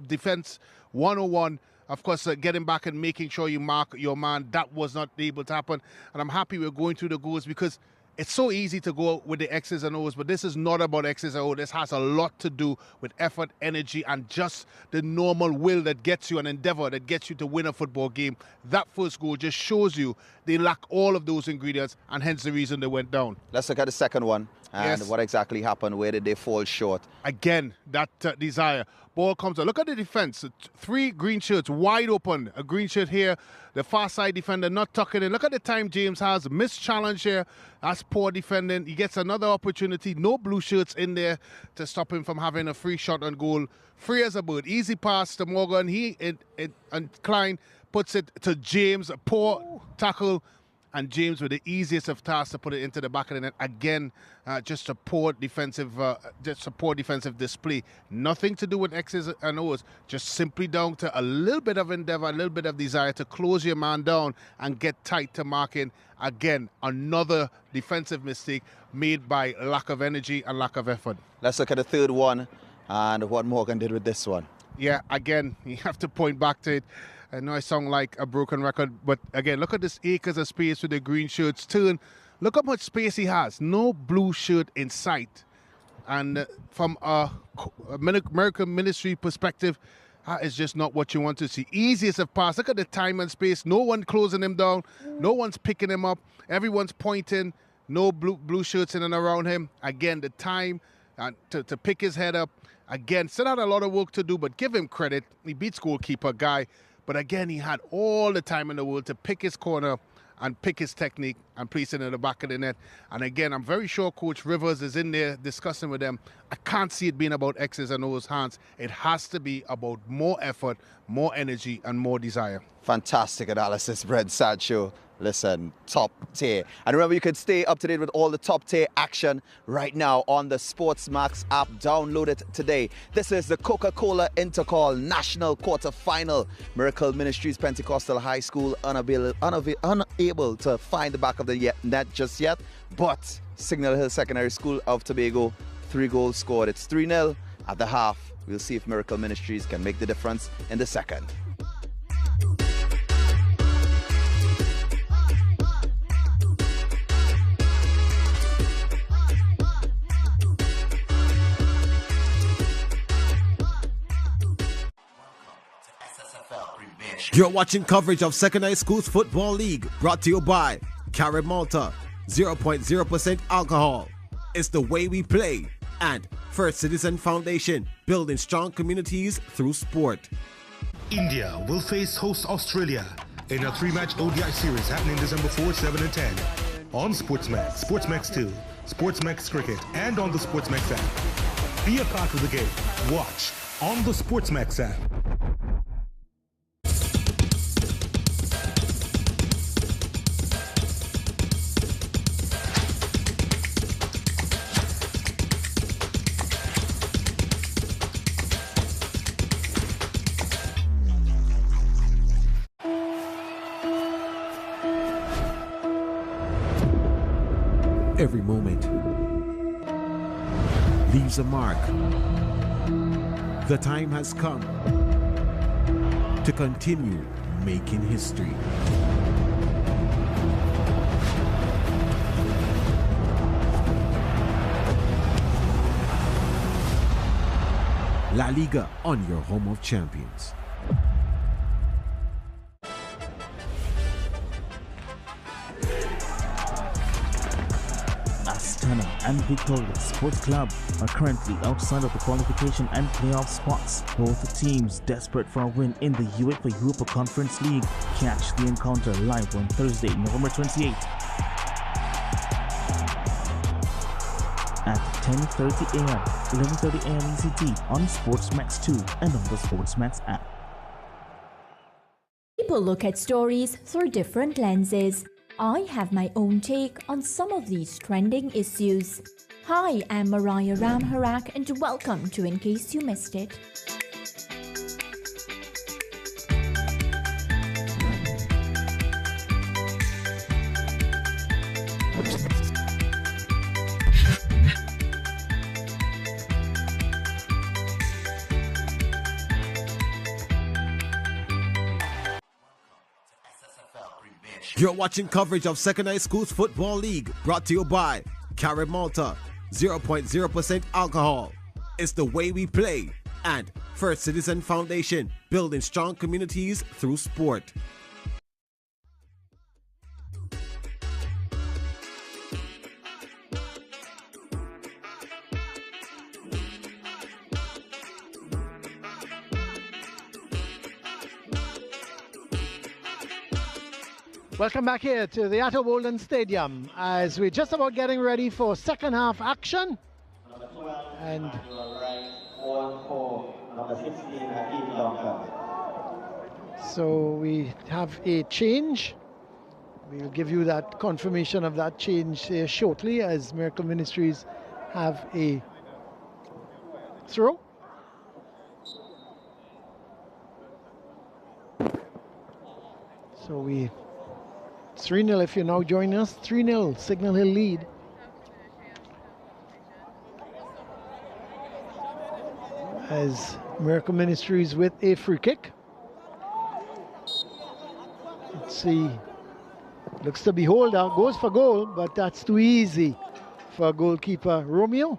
defense 101. Of course, getting back and making sure you mark your man, that was not able to happen. And I'm happy we're going through the goals, because it's so easy to go with the X's and O's, but this is not about X's and O's. This has a lot to do with effort, energy, and just the normal will that gets you, an endeavor that gets you to win a football game. That first goal just shows you they lack all of those ingredients, and hence the reason they went down.
Let's look at the second one and what exactly happened. Where did they fall short?
Again, that desire. Ball comes out. Look at the defense. 3 green shirts wide open. A green shirt here. The far side defender not tucking in. Look at the time James has. Missed challenge here. That's poor defending. He gets another opportunity. No blue shirts in there to stop him from having a free shot on goal. Free as a bird. Easy pass to Morgan. And Klein puts it to James. A poor tackle. And James with the easiest of tasks to put it into the back of the net. Again, just a poor defensive display. Nothing to do with X's and O's. Just simply down to a little bit of endeavor, a little bit of desire to close your man down and get tight to marking. Again, another defensive mistake made by lack of energy and lack of effort.
Let's look at the third one and what Morgan did with this one.
Yeah, again, you have to point back to it. I know I sound like a broken record, but again, look at this acres of space with the green shirts. Turn, look how much space he has. No blue shirt in sight. And from a American Ministry perspective, that is just not what you want to see. Easiest of pass. Look at the time and space. No one closing him down. No one's picking him up. Everyone's pointing. No blue shirts in and around him. Again, the time to pick his head up. Again, still had a lot of work to do, but give him credit. He beats goalkeeper Guy. But again, he had all the time in the world to pick his corner and pick his technique and place it in the back of the net. And again, I'm very sure Coach Rivers is in there discussing with them. I can't see it being about X's and O's, Hans. It has to be about more effort, more energy, and more desire.
Fantastic analysis, Brent Sancho. Listen, top tier. And remember, you can stay up to date with all the top tier action right now on the SportsMax app. Download it today. This is the Coca-Cola Intercall National Quarterfinal. Miracle Ministries Pentecostal High School unable to find the back of the net just yet. But Signal Hill Secondary School of Tobago, 3 goals scored. It's 3-0 at the half. We'll see if Miracle Ministries can make the difference in the second.
You're watching coverage of Second High Schools Football League, brought to you by Carib Malta, 0.0% alcohol. It's the way we play. And First Citizen Foundation, building strong communities through sport.
India will face host Australia in a 3-match ODI series happening December 4, 7 and 10 on SportsMax, SportsMax 2, SportsMax Cricket, and on the SportsMax app. Be a part of the game. Watch on the SportsMax app.
Every moment leaves a mark. The time has come to continue making history. La Liga on your home of champions.
Astana and Victoria Sports Club are currently outside of the qualification and playoff spots. Both teams desperate for a win in the UEFA Europa Conference League. Catch the encounter live on Thursday, November 28th at 10:30 a.m., 11:30 a.m. ECT on SportsMax 2 and on the SportsMax app.
People look at stories through different lenses. I have my own take on some of these trending issues. Hi, I'm Mariah Ramharak and welcome to In Case You Missed It.
You're watching coverage of Second High Schools Football League, brought to you by Carib Malta, 0.0% alcohol. It's the way we play. And First Citizen Foundation, building strong communities through sport.
Welcome back here to the Atto Bolden Stadium as we're just about getting ready for second half action. And so we have a change. We'll give you that confirmation of that change here shortly as Miracle Ministries have a throw. So we 3-0 if you're now joining us. 3-0, Signal Hill lead. As Miracle Ministries with a free kick. Let's see. Looks to be Holder. Goes for goal, but that's too easy for goalkeeper Romeo.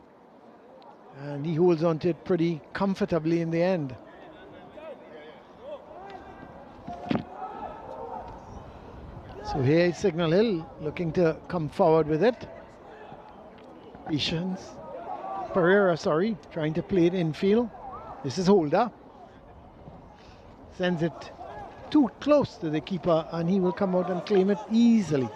And he holds on to it pretty comfortably in the end. So here is Signal Hill looking to come forward with it. Pereira, trying to play it infield. This is Holder. Sends it too close to the keeper and he will come out and claim it easily.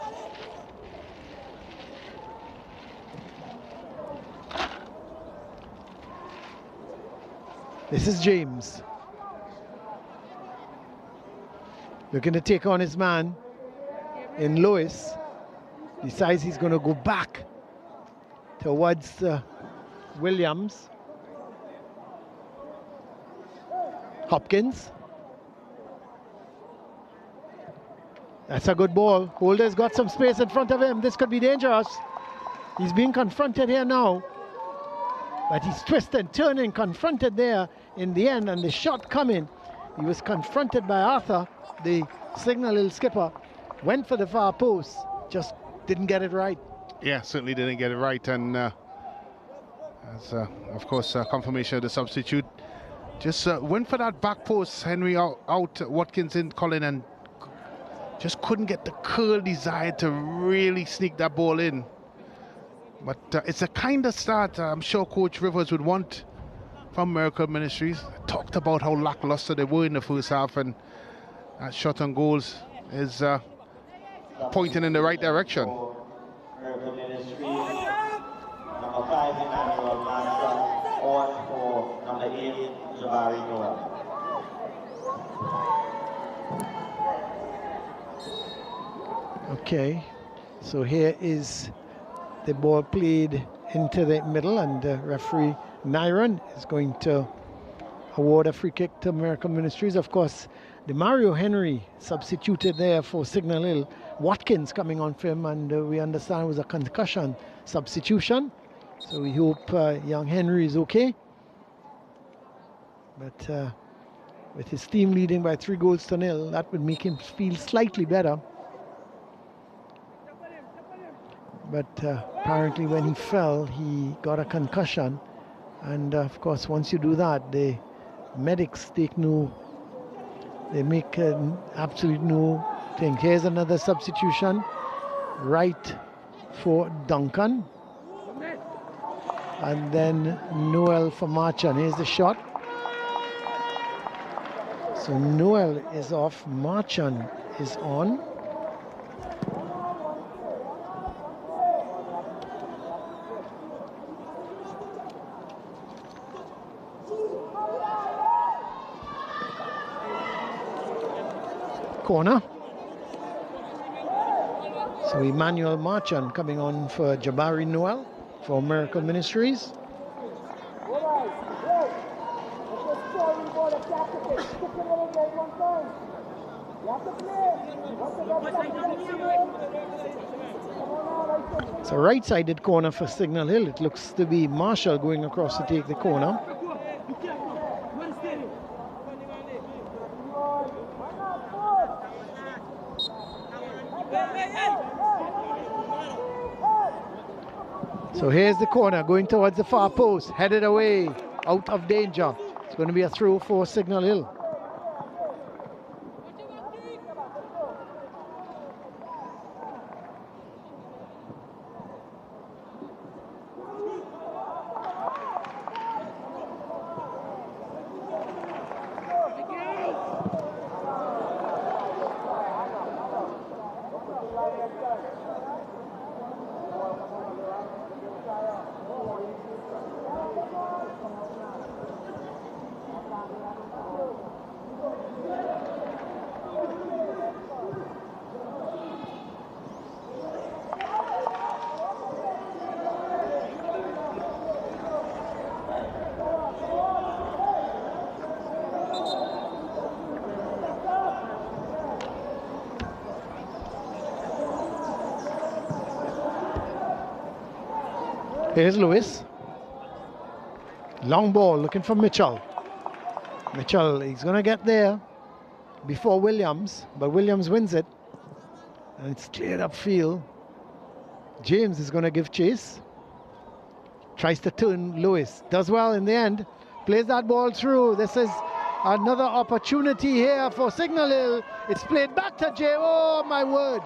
This is James. Looking to take on his man. In Lewis, decides he's going to go back towards Williams. Hopkins. That's a good ball. Holder's got some space in front of him. This could be dangerous. He's being confronted here now. But he's twisted, turning, confronted there in the end. And the shot coming. He was confronted by Arthur, the Signal Hill skipper. Went for the far post, just didn't get it right.
Yeah, certainly didn't get it right. And as of course, confirmation of the substitute. Just went for that back post, Henry out Watkins in, Colin, and just couldn't get the curl desired to really sneak that ball in. But it's a kind of start I'm sure Coach Rivers would want from Miracle Ministries. Talked about how lackluster they were in the first half, and that shot on goals is pointing in the right direction.
Miracle Ministries, number 5 Emmanuel Manson, on for number 8 Jabari Noah.
Okay, so here is the ball played into the middle, and referee Nyron is going to award a free kick to Miracle Ministries. Of course, the Mario Henry substituted there for Signal Hill. Watkins coming on for him, and we understand it was a concussion substitution. So we hope young Henry is okay. But with his team leading by 3-0, that would make him feel slightly better. But apparently when he fell, he got a concussion. And of course, once you do that, the medics make absolute no thing. Here's another substitution, right for Duncan. And then Noel for Marchand. Here's the shot. So Noel is off, Marchand is on. Corner. So Emmanuel Marchand coming on for Jabari Noel for Miracle Ministries. It's a right-sided corner for Signal Hill. It looks to be Marshall going across to take the corner. So here's the corner going towards the far post, headed away, out of danger. It's going to be a throw for Signal Hill. Here's Lewis. Long ball looking for Mitchell. Mitchell, he's going to get there before Williams, but Williams wins it. And it's cleared upfield. James is going to give chase. Tries to turn Lewis. Does well in the end. Plays that ball through. This is another opportunity here for Signal Hill. It's played back to Jay. Oh, my word.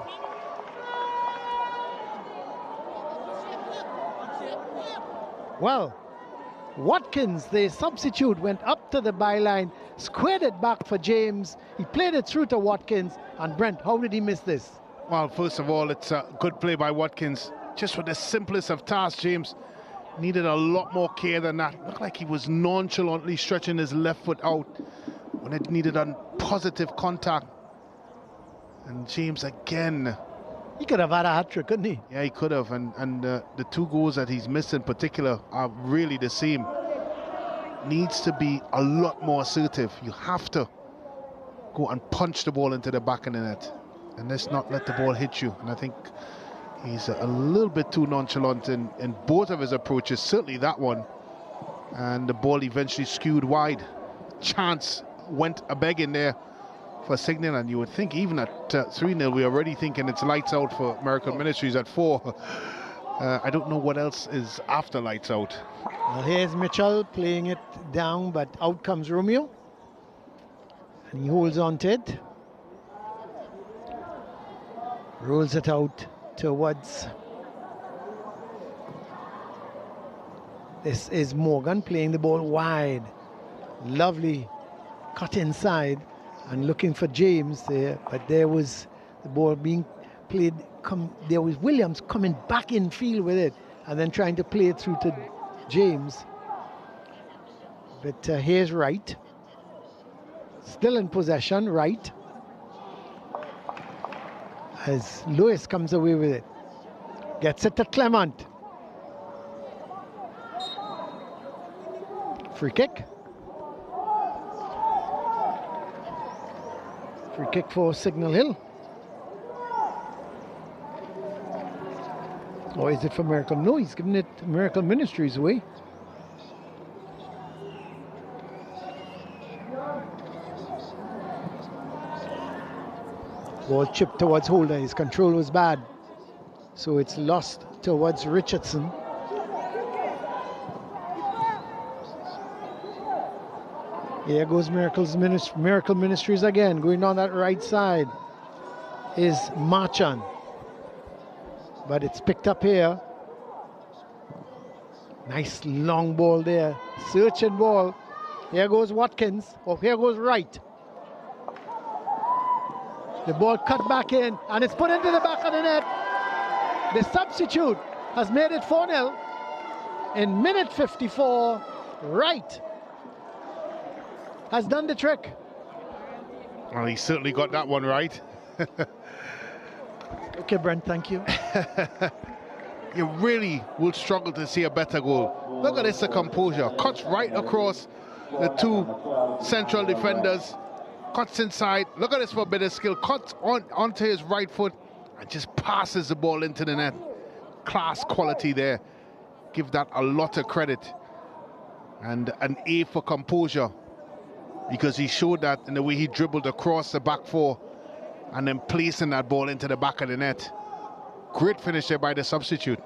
Well, Watkins, the substitute, went up to the byline, squared it back for James. He played it through to Watkins. And Brent, how did he miss this?
Well, first of all, it's a good play by Watkins. Just for the simplest of tasks, James needed a lot more care than that. Looked like he was nonchalantly stretching his left foot out when it needed a positive contact. And James again.
He could have had a hat-trick, couldn't he?
Yeah, he could have. And the two goals that he's missed in particular are really the same. Needs to be a lot more assertive. You have to go and punch the ball into the back of the net. And let's not let the ball hit you. And I think he's a little bit too nonchalant in both of his approaches, certainly that one. And the ball eventually skewed wide. Chance went a begging there for Signal, and you would think even at 3-0 we're already thinking it's lights out for Miracle Ministries at 4. I don't know what else is after lights out.
Well, here's Mitchell playing it down, but out comes Romeo. And he holds on to it. Rolls it out towards. This is Morgan playing the ball wide. Lovely cut inside and looking for James there, but there was the ball being played. There was Williams coming back in field with it and then trying to play it through to James. But here's Wright. Still in possession, Wright. As Lewis comes away with it. Gets it to Clement. Free kick. Free kick for Signal Hill. Or is it for Miracle? No, he's giving it Miracle Ministries away. Ball chipped towards Holder. His control was bad. So it's lost towards Richardson. Here goes Miracle Ministries again. Going on that right side is Marchand. But it's picked up here. Nice long ball there. Searching ball. Here goes Watkins. Oh, here goes Wright. The ball cut back in and it's put into the back of the net. The substitute has made it 4-0 in minute 54. Wright has done the trick.
Well, he certainly got that one right.
Okay, Brent, thank you.
You really will struggle to see a better goal. Look at this, the composure. Cuts right across the two central defenders. Cuts inside. Look at this for a bit of skill. Cuts onto his right foot and just passes the ball into the net. Class quality there. Give that a lot of credit. And an A for composure, because he showed that in the way he dribbled across the back four and then placing that ball into the back of the net. Great finish there by the substitute.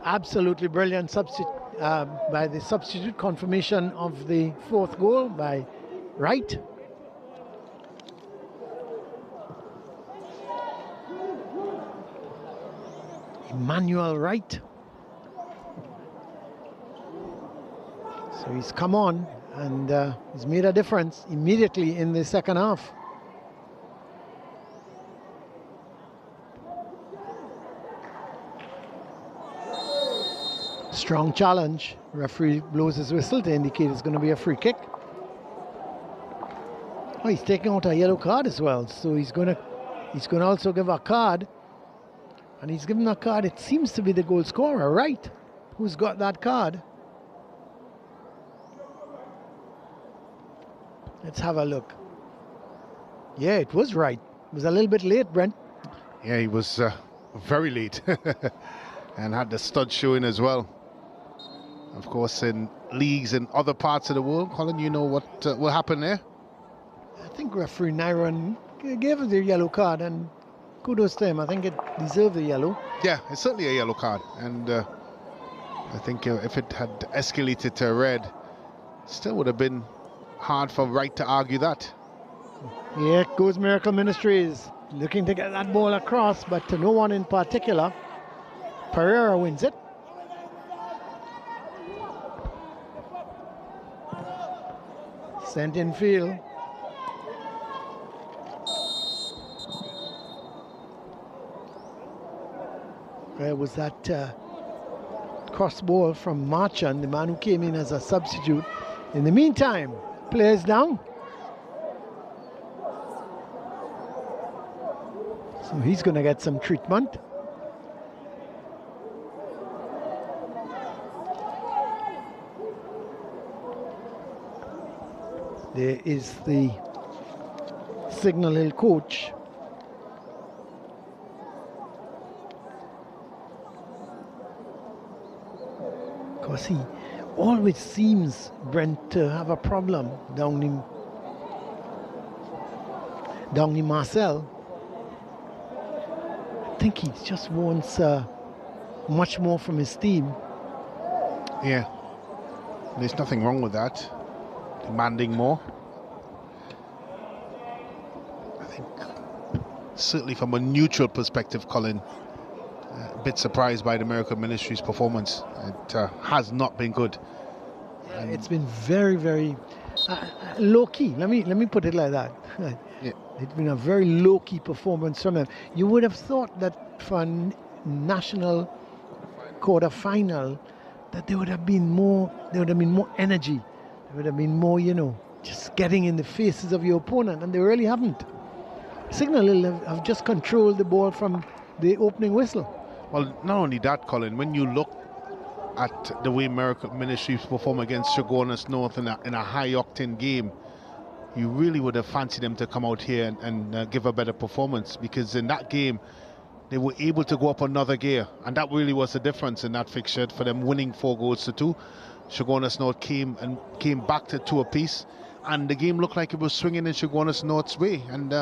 Absolutely brilliant substitute by the substitute. Confirmation of the fourth goal by Wright. Emmanuel Wright. So he's come on and he's made a difference immediately in the second half. Strong challenge. Referee blows his whistle to indicate it's going to be a free kick. Oh, he's taking out a yellow card as well. So he's going to also give a card. And he's given a card. It seems to be the goal scorer, right? Who's got that card? Let's have a look. Yeah, it was right. It was a little bit late, Brent.
Yeah, he was very late. And had the stud showing as well. Of course, in leagues in other parts of the world, Colin, you know what will happen there?
I think referee Nyron gave it the yellow card, and kudos to him. I think it deserved the yellow.
Yeah, it's certainly a yellow card. And I think if it had escalated to red, still would have been hard for Wright to argue that.
Here goes Miracle Ministries, looking to get that ball across, but to no one in particular. Pereira wins it. Sent in field. There was that cross ball from Marchand, the man who came in as a substitute. In the meantime, players down. So he's going to get some treatment. There is the Signal Hill coach. Because he always seems, Brent, to have a problem down in Marcel. I think he just wants much more from his team.
Yeah, there's nothing wrong with that. Demanding more. I think certainly from a neutral perspective, Colin, a bit surprised by the American Ministries performance. It has not been good.
And it's been very, very low-key. Let me put it like that.
Yeah.
It's been a very low-key performance from him. You would have thought that for a national quarter-final, that there would have been more. There would have been more energy. There would have been more, just getting in the faces of your opponent, and they really haven't. Signal Hill have just controlled the ball from the opening whistle.
Well, not only that, Colin, when you look at the way American Ministries perform against Chaguanas North in a high-octane game, you really would have fancied them to come out here and give a better performance, because in that game, they were able to go up another gear, and that really was the difference in that fixture for them, winning 4-2. Chaguanas North came back to 2 apiece, and the game looked like it was swinging in Chaguanas North's way, and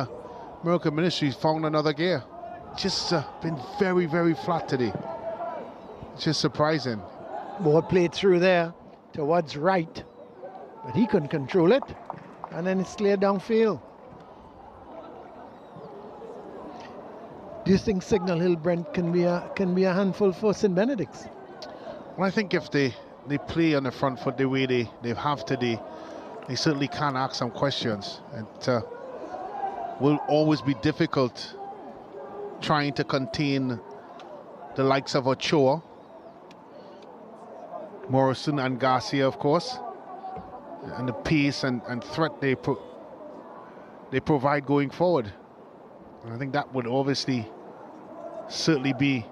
American Ministries found another gear. Just been very, very flat today. It's just surprising.
Ball played through there towards right, but he couldn't control it, and then it's cleared downfield. Do you think Signal Hill, Brent, can be a handful for St. Benedict's?
Well, I think if they play on the front foot the way they have today, they certainly can ask some questions. It will always be difficult trying to contain the likes of Ochoa, Morrison and Garcia, of course, and the pace and threat they provide going forward. And I think that would obviously certainly be,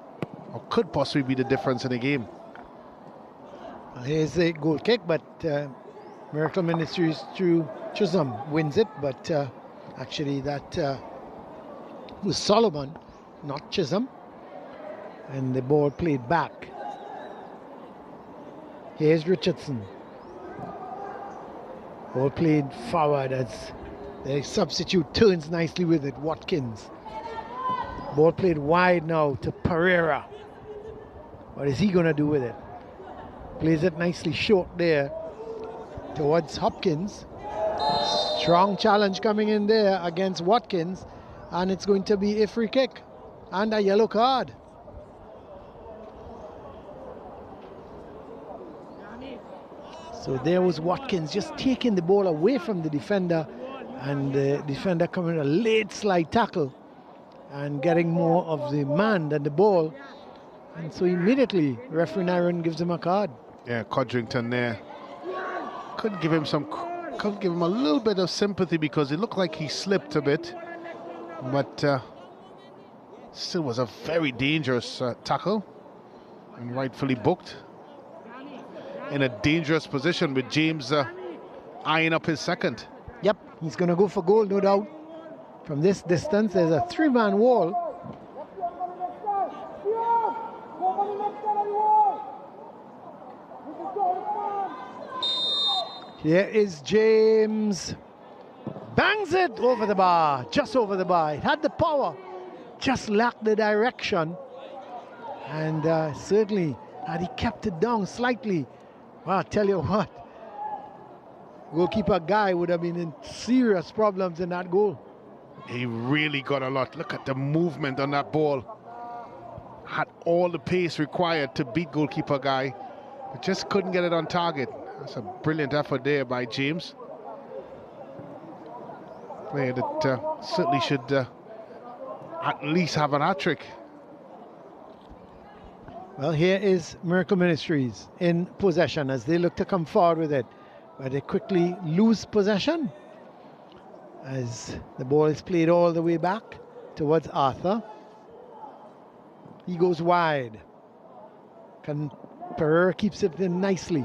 or could possibly be, the difference in the game.
Here's a goal kick, but Miracle Ministries through Chisholm wins it, but actually that was Solomon, not Chisholm, and the ball played back. Here's Richardson. Ball played forward as the substitute turns nicely with it, Watkins. Ball played wide now to Pereira. What is he going to do with it? Plays it nicely short there towards Hopkins. Strong challenge coming in there against Watkins, and it's going to be a free kick and a yellow card. So there was Watkins just taking the ball away from the defender, and the defender coming a late slide tackle and getting more of the man than the ball. And so immediately referee Nyron gives him a card.
Yeah, Codrington there. Could give him a little bit of sympathy, because it looked like he slipped a bit, but still was a very dangerous tackle, and rightfully booked. In a dangerous position with James eyeing up his second.
Yep, he's going to go for goal, no doubt. From this distance, there's a 3-man wall. Here is James. Bangs it over the bar, just over the bar. It had the power, just lacked the direction. And certainly, had he kept it down slightly, well, I'll tell you what, goalkeeper Guy would have been in serious problems in that goal.
He really got a lot. Look at the movement on that ball. Had all the pace required to beat goalkeeper Guy, but just couldn't get it on target. That's a brilliant effort there by James. Player that certainly should at least have an hat-trick.
Well, here is Miracle Ministries in possession as they look to come forward with it, but they quickly lose possession as the ball is played all the way back towards Arthur. He goes wide. Pereira keeps it in nicely.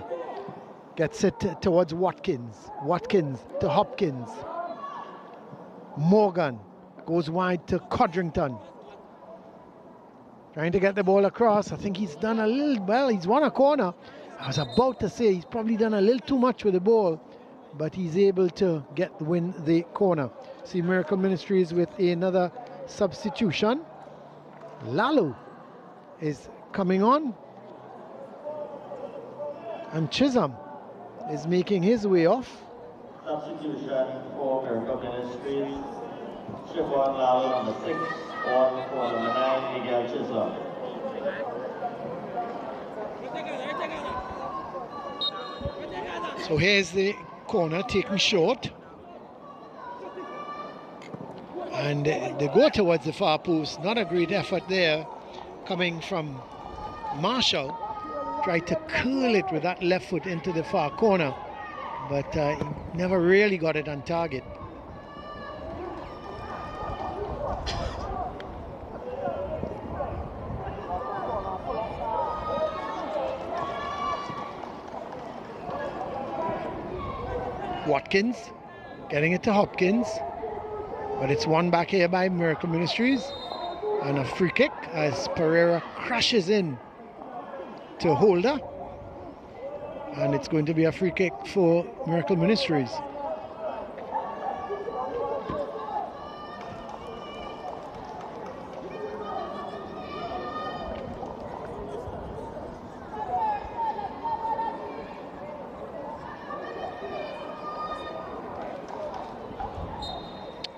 Gets it towards Watkins. Watkins to Hopkins. Morgan goes wide to Codrington. Trying to get the ball across. I think he's done a little, well, he's won a corner. I was about to say he's probably done a little too much with the ball, but he's able to win the corner. See Miracle Ministries with another substitution. Lalo is coming on. And Chisholm is making his way off.
Substitution for Miracle Ministries. Siobhan Lalo, number 6, on for number 9, Miguel Chisholm.
So here's the corner taken short. And they go towards the far post. Not a great effort there coming from Marshall. Tried to curl it with that left foot into the far corner, but he never really got it on target. Watkins getting it to Hopkins, but it's won back here by Miracle Ministries, and a free kick as Pereira crashes in to Holder, and it's going to be a free kick for Miracle Ministries.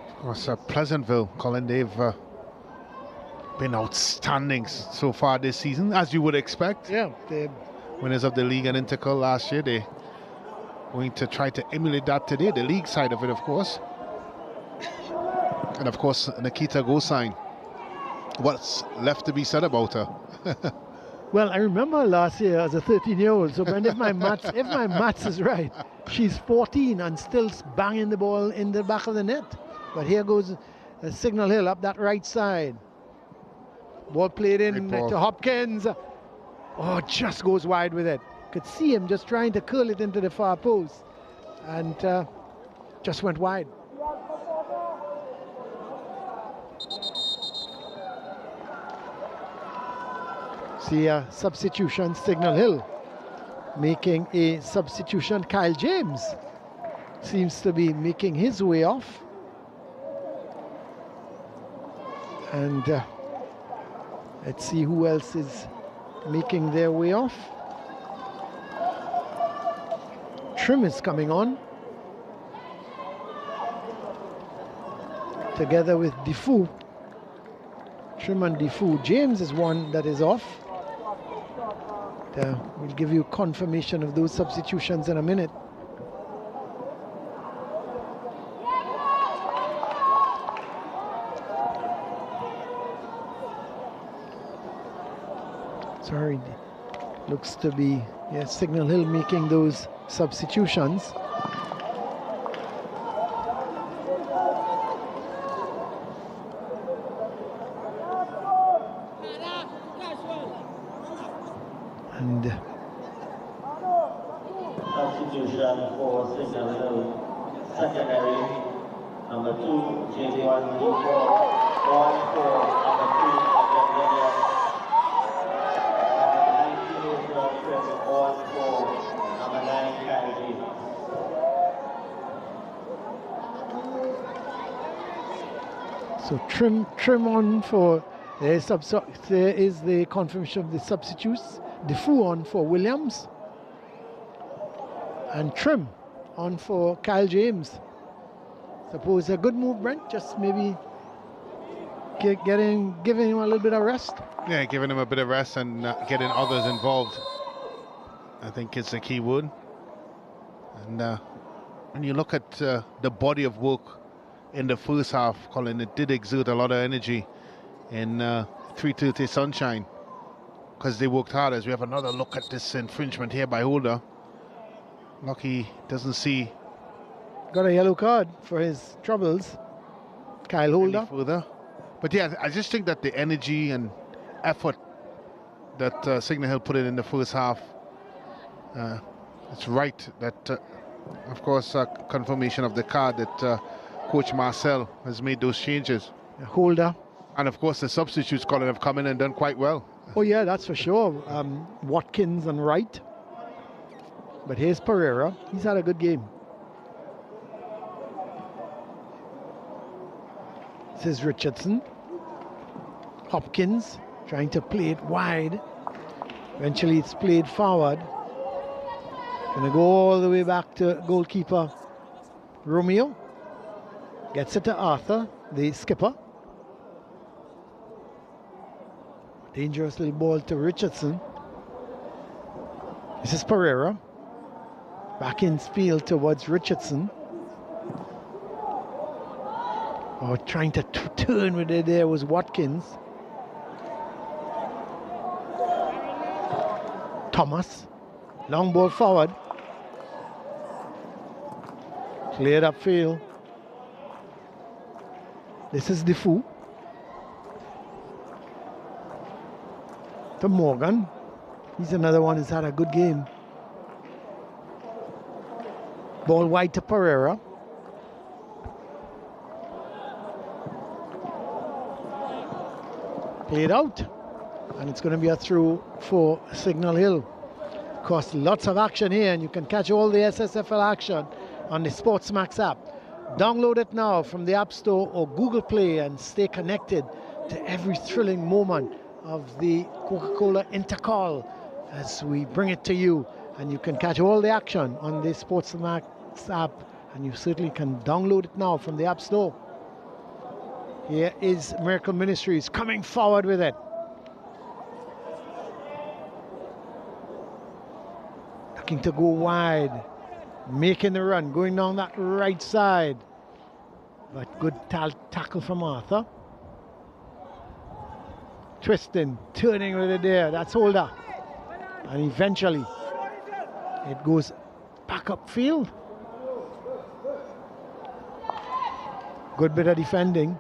Of course, Pleasantville, Colin, they've been outstanding so far this season, as you would expect.
Yeah, they're
winners of the league and Intercal last year. They're going to try to emulate that today, the league side of it, of course. And of course, Nikita Gosign. What's left to be said about her?
Well, I remember last year as a 13-year-old, so Brent, if my maths is right, she's 14 and still banging the ball in the back of the net. But here goes Signal Hill up that right side. Ball played in to Hopkins. Oh, just goes wide with it. Could see him just trying to curl it into the far post, and just went wide. See a substitution, Signal Hill making a substitution. Kyle James seems to be making his way off. And let's see who else is making their way off. Trim is coming on, together with Defoe. Trim and Defoe. James is one that is off. We'll give you confirmation of those substitutions in a minute. Sorry, looks to be Signal Hill making those substitutions. And
substitution for Signal Hill secondary, number 2, J1 D4, 1 for number 3, Williams.
so trim on for there is the confirmation of the substitutes. Defoe on for Williams, and Trim on for Kyle James. Suppose a good move, Brent. Just maybe giving him a little bit of rest.
Yeah, giving him a bit of rest and getting others involved, I think it's the key word. And when you look at the body of work in the first half, Colin, it did exert a lot of energy in 3:30 Sunshine, because they worked hard. As we have another look at this infringement here by Holder. Lucky doesn't see.
Got a yellow card for his troubles, Kyle Holder.
Further. But yeah, I just think that the energy and effort that Signal Hill put in the first half, it's right that, of course, confirmation of the card that Coach Marcel has made those changes.
Holder.
And of course the substitutes, Colin, have come in and done quite well.
Oh yeah, that's for sure. Watkins and Wright. But here's Pereira. He's had a good game. This is Richardson. Hopkins trying to play it wide. Eventually it's played forward. Gonna go all the way back to goalkeeper Romeo. Gets it to Arthur, the skipper. Dangerous little ball to Richardson. This is Pereira. Back in field towards Richardson. Oh, trying to turn with it there was Watkins. Thomas. Long ball forward. Cleared upfield. This is Defoe. To Morgan. He's another one who's had a good game. Ball wide to Pereira. Played out. And it's going to be a through for Signal Hill. Of course, lots of action here, and you can catch all the SSFL action on the SportsMax app. Download it now from the App Store or Google Play and stay connected to every thrilling moment of the Coca-Cola Intercall as we bring it to you. And you can catch all the action on the SportsMax app, and you certainly can download it now from the App Store. Here is Miracle Ministries coming forward with it. Looking to go wide, making the run, going down that right side. But good tackle from Arthur. Twisting, turning with it there, that's Holder. And eventually, it goes back upfield. Good bit of defending.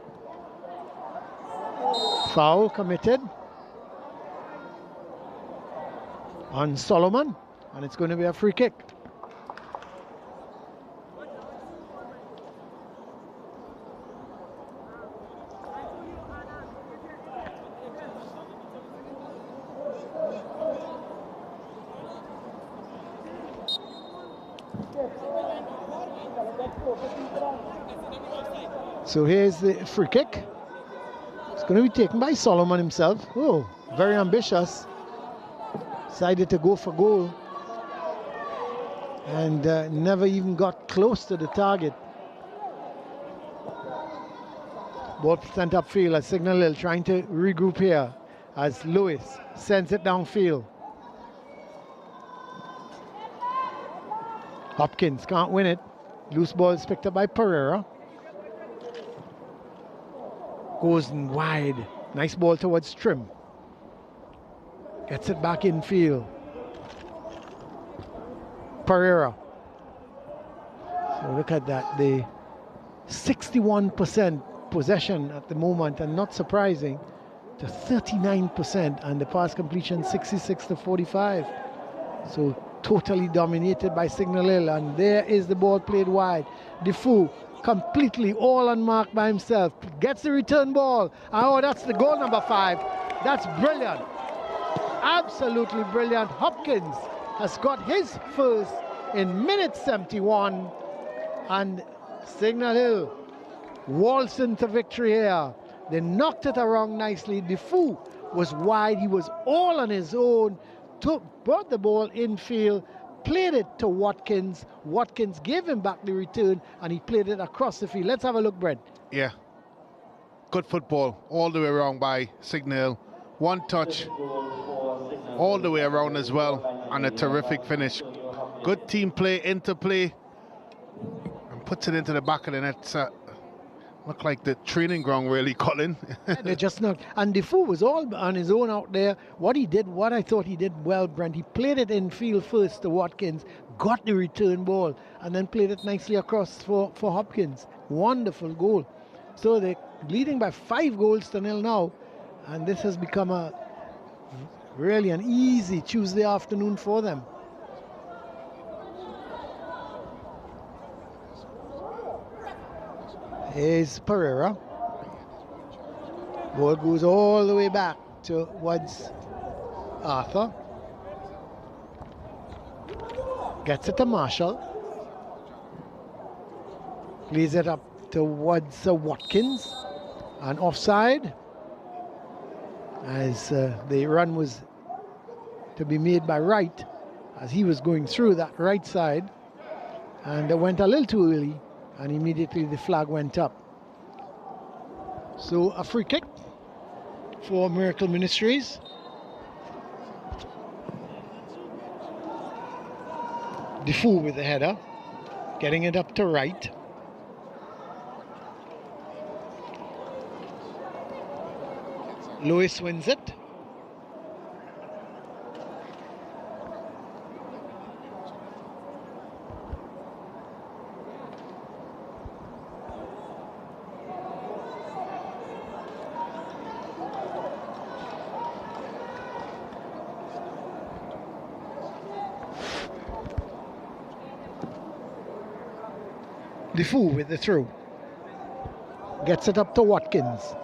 Foul committed on Solomon, and it's going to be a free kick. So here's the free kick. It's going to be taken by Solomon himself. Oh, very ambitious. Decided to go for goal. And never even got close to the target. Ball sent upfield as Signal Hill trying to regroup here as Lewis sends it downfield. Hopkins can't win it. Loose ball is picked up by Pereira. Goes wide. Nice ball towards Trim. Gets it back in field. Pereira. So look at that. The 61% possession at the moment, and not surprising, to 39%, and the pass completion 66-45. So totally dominated by Signal Hill, and there is the ball played wide. Defoe completely all unmarked by himself, gets the return ball. Oh, that's the goal number 5. That's brilliant, absolutely brilliant. Hopkins has got his first in minute 71, and Signal Hill waltzed into victory here. They knocked it around nicely. Defoe was wide, he was all on his own, brought the ball infield, played it to Watkins. Watkins gave him back the return, and he played it across the field. Let's have a look, Brent.
Yeah, good football all the way around by Signal. One touch all the way around as well, and a terrific finish. Good team play, interplay, and puts it into the back of the net. Looked like the training ground really, Colin.
They just knocked. And Defoe was all on his own out there. What I thought he did well, Brent, he played it in field first to Watkins, got the return ball, and then played it nicely across for Hopkins. Wonderful goal. So they're leading by 5-0 now, and this has become really an easy Tuesday afternoon for them. Here's Pereira. Ball goes all the way back towards Arthur. Gets it to Marshall. Plays it up towards Watkins. And offside, as the run was to be made by Wright as he was going through that right side, and it went a little too early, and immediately the flag went up. So a free kick for Miracle Ministries. Defoe with the header, getting it up to Wright. Lewis wins it. Defoe with the throw. Gets it up to Watkins.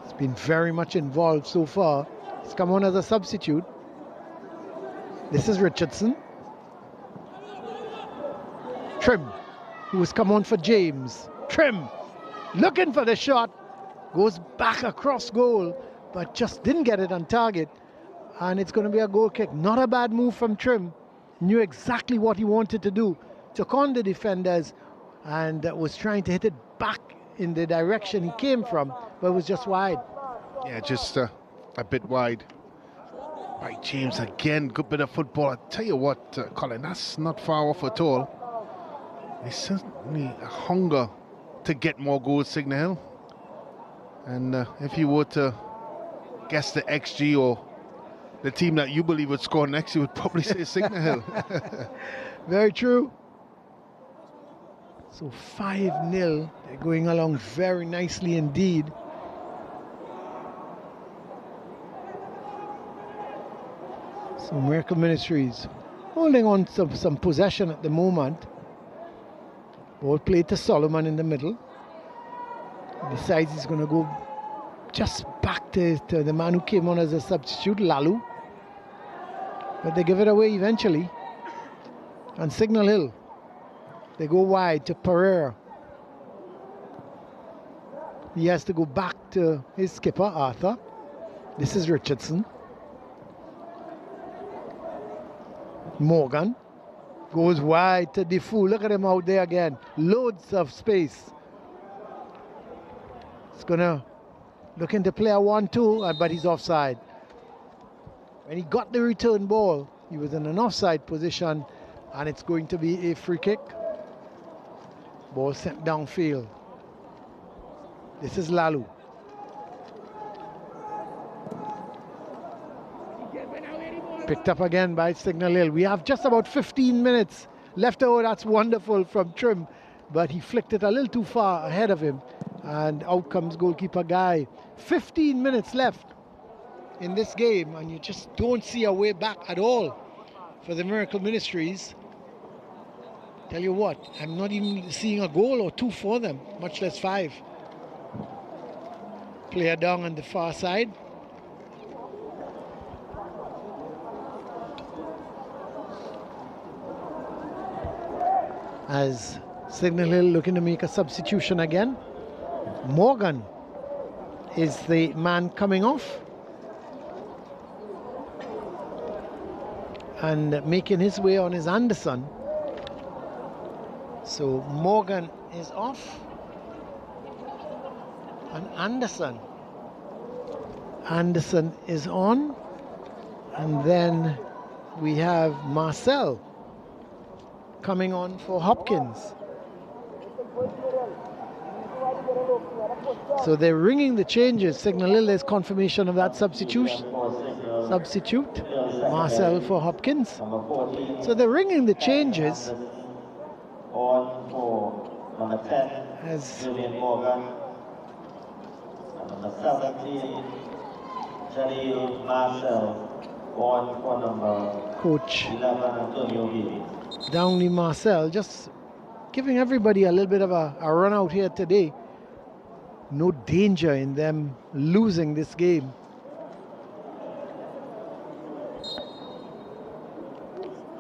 He's been very much involved so far. He's come on as a substitute. This is Richardson. Trim, who has come on for James. Trim, looking for the shot. Goes back across goal, but just didn't get it on target. And it's going to be a goal kick. Not a bad move from Trim. Knew exactly what he wanted to do. Took on the defenders and was trying to hit it back in the direction he came from, but it was just wide.
Yeah, just a bit wide. Right, James again, good bit of football. I tell you what, Colin, that's not far off at all. There's certainly a hunger to get more goals, Signal Hill. And if you were to guess the XG or the team that you believe would score next, you would probably say Signal Hill.
Very true. So 5-0, they're going along very nicely indeed. So Miracle Ministries holding on to some possession at the moment. Ball played to Solomon in the middle. He decides he's going to go just back to the man who came on as a substitute, Lalu. But they give it away eventually. And Signal Hill, they go wide to Pereira. He has to go back to his skipper, Arthur. This is Richardson. Morgan goes wide to Defoe. Look at him out there again. Loads of space. It's gonna looking to play a 1-2, but he's offside. When he got the return ball, he was in an offside position, and it's going to be a free kick. Ball sent downfield. This is Lalu. Picked up again by Signal Hill. We have just about 15 minutes left over. That's wonderful from Trim, but he flicked it a little too far ahead of him, and out comes goalkeeper Guy. 15 minutes left in this game, and you just don't see a way back at all for the Miracle Ministries. Tell you what, I'm not even seeing a goal or two for them, much less 5. Player down on the far side. As Signal Hill looking to make a substitution again. Morgan is the man coming off and making his way on is Anderson. So Morgan is off and Anderson is on, and then we have Marcel coming on for Hopkins. So they're ringing the changes. Signal Hill, there's confirmation of that substitute. Marcel for Hopkins. So they're ringing the changes.
On for number 10,
as
Julian Morgan. And number 17, Jalil Marcel. On for number
Coach
11, Antonio Billy.
Downey Marcel, just giving everybody a little bit of a run out here today. No danger in them losing this game.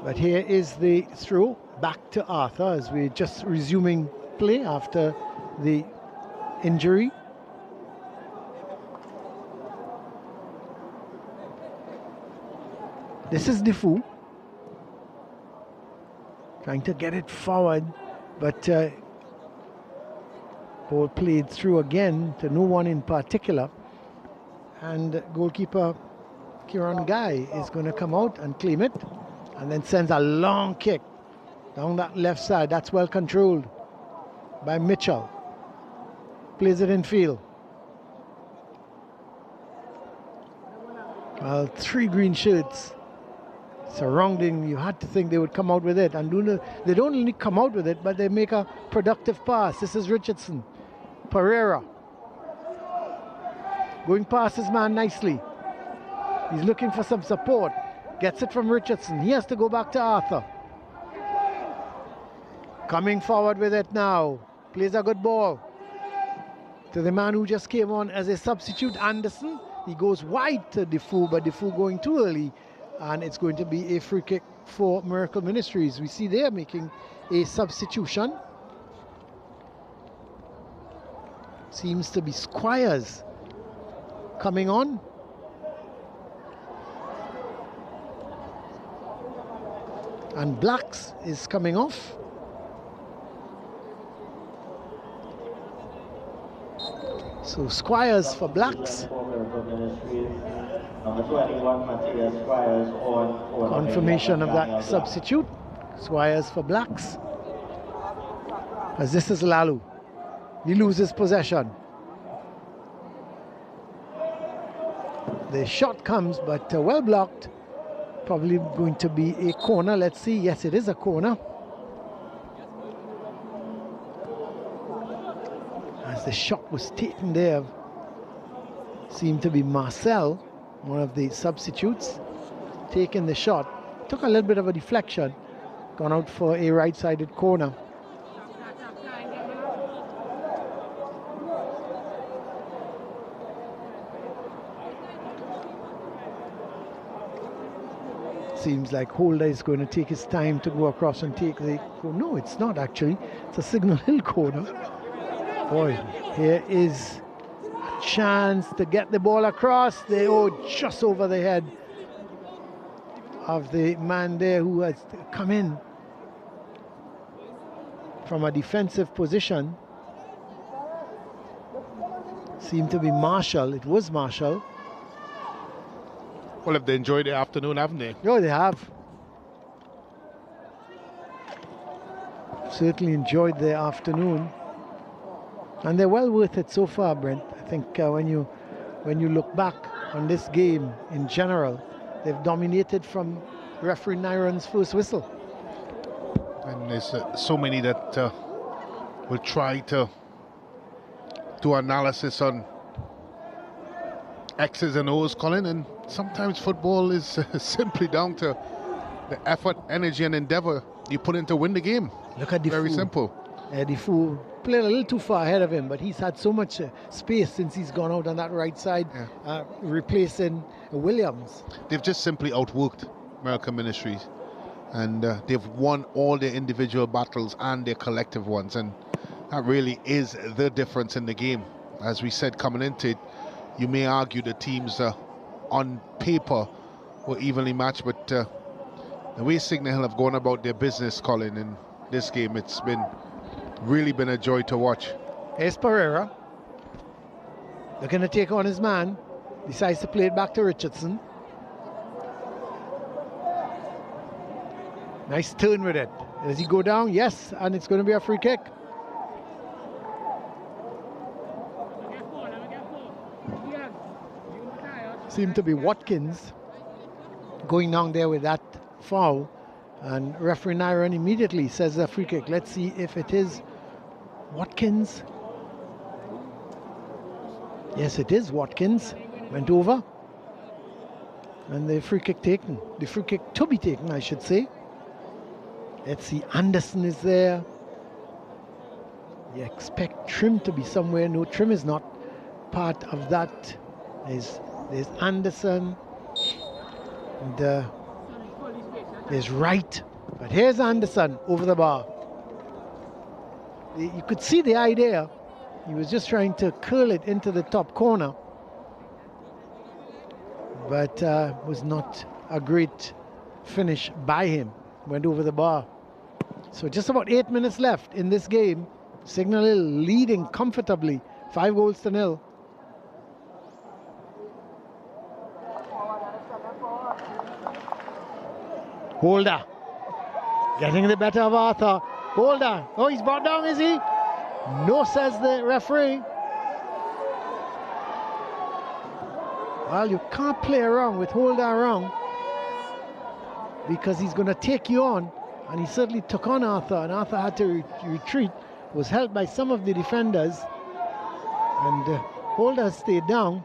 But here is the throw back to Arthur as we're just resuming play after the injury. This is Defoe. Trying to get it forward, but ball played through again to no one in particular. And goalkeeper Kieran Guy is going to come out and claim it, and then sends a long kick down that left side. That's well controlled by Mitchell. Plays it in field. Well, 3 green shirts surrounding. You had to think they would come out with it, and they don't only come out with it, but they make a productive pass. This is Richardson. Pereira going past his man nicely. He's looking for some support. Gets it from Richardson. He has to go back to Arthur. Coming forward with it now. Plays a good ball to the man who just came on as a substitute, Anderson. He goes wide to Defoe, but Defoe going too early, and it's going to be a free kick for Miracle Ministries. We see they are making a substitution. Seems to be Squires coming on. And Blacks is coming off. So Squires for Blacks. Confirmation of that substitute. Squires for Blacks. As this is Lalu. He loses possession. The shot comes, but well blocked. Probably going to be a corner. Let's see. Yes, it is a corner. As the shot was taken there, seemed to be Marcel, one of the substitutes, taking the shot. Took a little bit of a deflection. Gone out for a right-sided corner. Seems like Holder is going to take his time to go across and take the... Oh, no, it's not actually. It's a Signal Hill corner. Boy, here is a chance to get the ball across. Just over the head of the man there who has come in from a defensive position. Seemed to be Marshall. It was Marshall.
Well, have they enjoyed the afternoon, haven't they?
No, they have. Certainly enjoyed their afternoon. And they're well worth it so far, Brent. I think when you look back on this game in general, they've dominated from referee Nyron's first whistle.
And there's so many that will try to do analysis on X's and O's, Colin, and sometimes football is simply down to the effort, energy and endeavor you put in to win the game.
Look at Defoe.
Very simple.
Defoe played a little too far ahead of him, but he's had so much space since he's gone out on that right side, replacing Williams.
They've just simply outworked Miracle Ministries, and they've won all their individual battles and their collective ones, and that really is the difference in the game. As we said coming into it, you may argue the teams on paper were evenly matched, but the way Signal Hill have gone about their business, Colin, in this game, it's really been a joy to watch.
Here's Pereira, looking to take on his man, decides to play it back to Richardson. Nice turn with it. Does he go down? Yes, and it's going to be a free kick. Seemed to be Watkins going down there with that foul, and referee Nyron immediately says a free kick. Let's see if it is Watkins. Yes, it is Watkins. Went over, and the free kick taken. The free kick to be taken, I should say. Let's see, Anderson is there. You expect Trim to be somewhere. No, Trim is not part of that. There's Anderson, and there's Wright, but here's Anderson over the bar. You could see the idea. He was just trying to curl it into the top corner, but was not a great finish by him. Went over the bar. So just about 8 minutes left in this game. Signal Hill leading comfortably, 5-0. Holder getting the better of Arthur. Holder, oh, he's brought down, is he? No, says the referee. Well, you can't play around with Holder around because he's going to take you on, and he certainly took on Arthur, and Arthur had to retreat, was helped by some of the defenders, and Holder stayed down.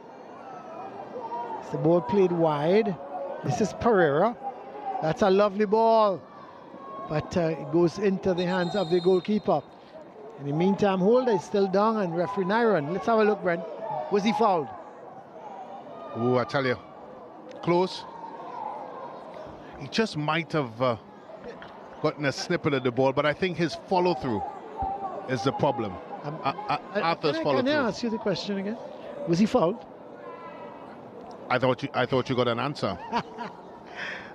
It's the ball played wide. This is Pereira. That's a lovely ball, but it goes into the hands of the goalkeeper. In the meantime, Holder is still down, and referee Nyron. Let's have a look, Brent. Was he fouled?
Oh, I tell you, close. He just might have gotten a snippet of the ball, but I think his follow-through is the problem. Arthur's follow-through.
Can I ask you the question again? Was he fouled?
I thought you got an answer.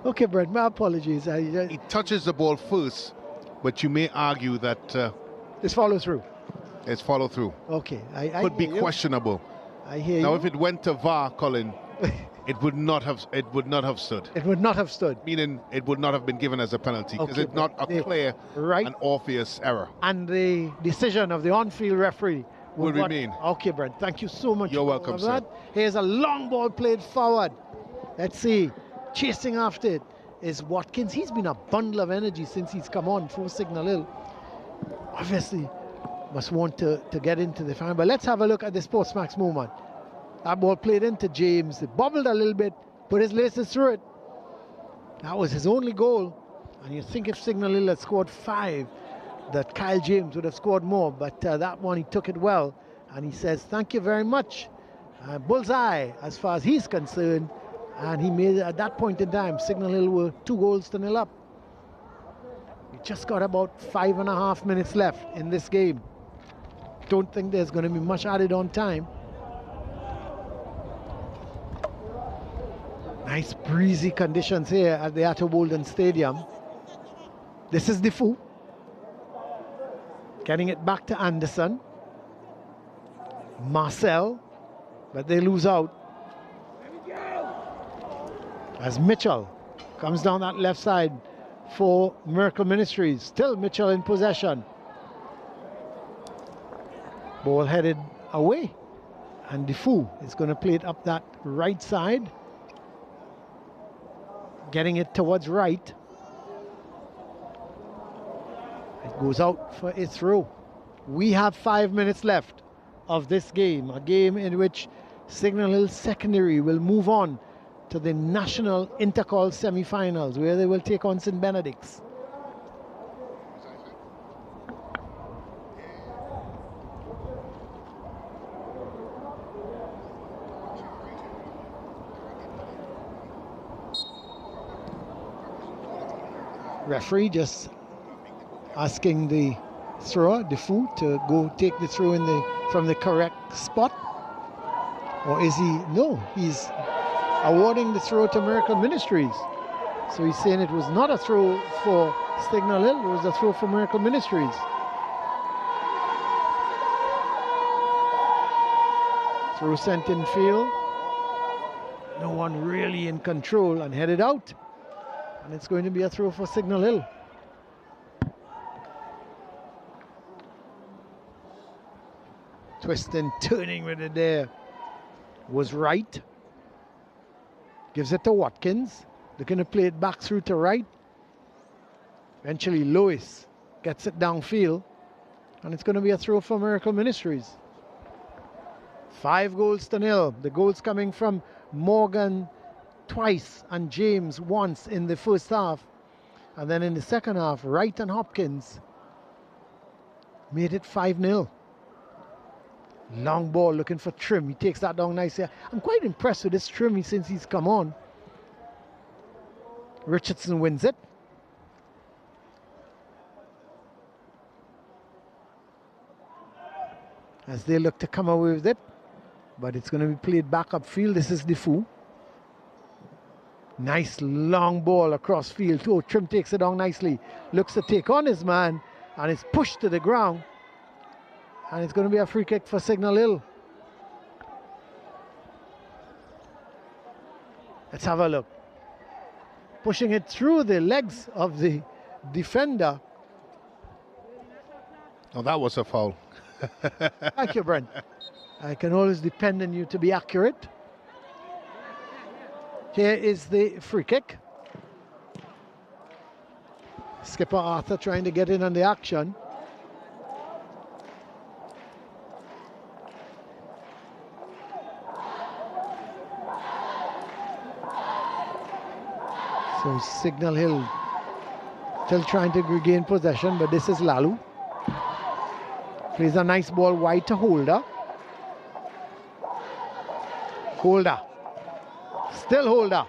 Okay, Brent, my apologies.
He touches the ball first, but you may argue that
it's follow-through.
It's follow-through.
Okay,
could be questionable.
I hear you.
Now, if it went to VAR, Colin, it would not have stood.
It would not have stood.
Meaning, it would not have been given as a penalty because it's not a clear and obvious error.
And the decision of the on-field referee
would remain.
Okay, Brent. Thank you so much.
You're welcome, sir.
Here's a long ball played forward. Let's see. Chasing after it is Watkins. He's been a bundle of energy since he's come on for Signal Hill. Obviously, must want to get into the final. But let's have a look at the SportsMax moment. That ball played into James. It bobbled a little bit, put his laces through it. That was his only goal. And you think if Signal Hill had scored 5, that Kyle James would have scored more. But that one, he took it well. And he says, thank you very much. Bullseye, as far as he's concerned. And he made, at that point in time, Signal Hill were 2-0 up. We just got about 5.5 minutes left in this game. Don't think there's going to be much added on time. Nice breezy conditions here at the Atto Bolden Stadium. This is Defoe. Getting it back to Anderson. Marcel, but they lose out. As Mitchell comes down that left side for Miracle Ministries. Still Mitchell in possession. Ball headed away. And Defoe is going to play it up that right side. Getting it towards right. It goes out for a throw. We have 5 minutes left of this game. A game in which Signal Hill Secondary will move on to the National Intercall semi-finals, where they will take on St. Benedict's. Referee just asking the thrower, Defoe, to go take the throw from the correct spot. Or is he? No, he's awarding the throw to Miracle Ministries. So he's saying it was not a throw for Signal Hill, it was a throw for Miracle Ministries. Throw sent in field. No one really in control and headed out. And it's going to be a throw for Signal Hill. Twisting, turning with it there was right. Gives it to Watkins. They're going to play it back through to right. Eventually Lewis gets it downfield. And it's going to be a throw for Miracle Ministries. 5-0. The goals coming from Morgan twice and James once in the first half. And then in the second half, Wright and Hopkins made it 5-0. Long ball looking for Trim. He takes that down nicely. I'm quite impressed with this Trim since he's come on. Richardson wins it. As they look to come away with it. But it's going to be played back upfield. This is Defoe. Nice long ball across field. Oh, Trim takes it on nicely. Looks to take on his man and is pushed to the ground. And it's going to be a free kick for Signal Hill. Let's have a look. Pushing it through the legs of the defender.
Oh, that was a foul.
Thank you, Brent. I can always depend on you to be accurate. Here is the free kick. Skipper Arthur trying to get in on the action. So Signal Hill still trying to regain possession, but this is Lalu. Plays a nice ball wide to Holder. Holder. Still Holder.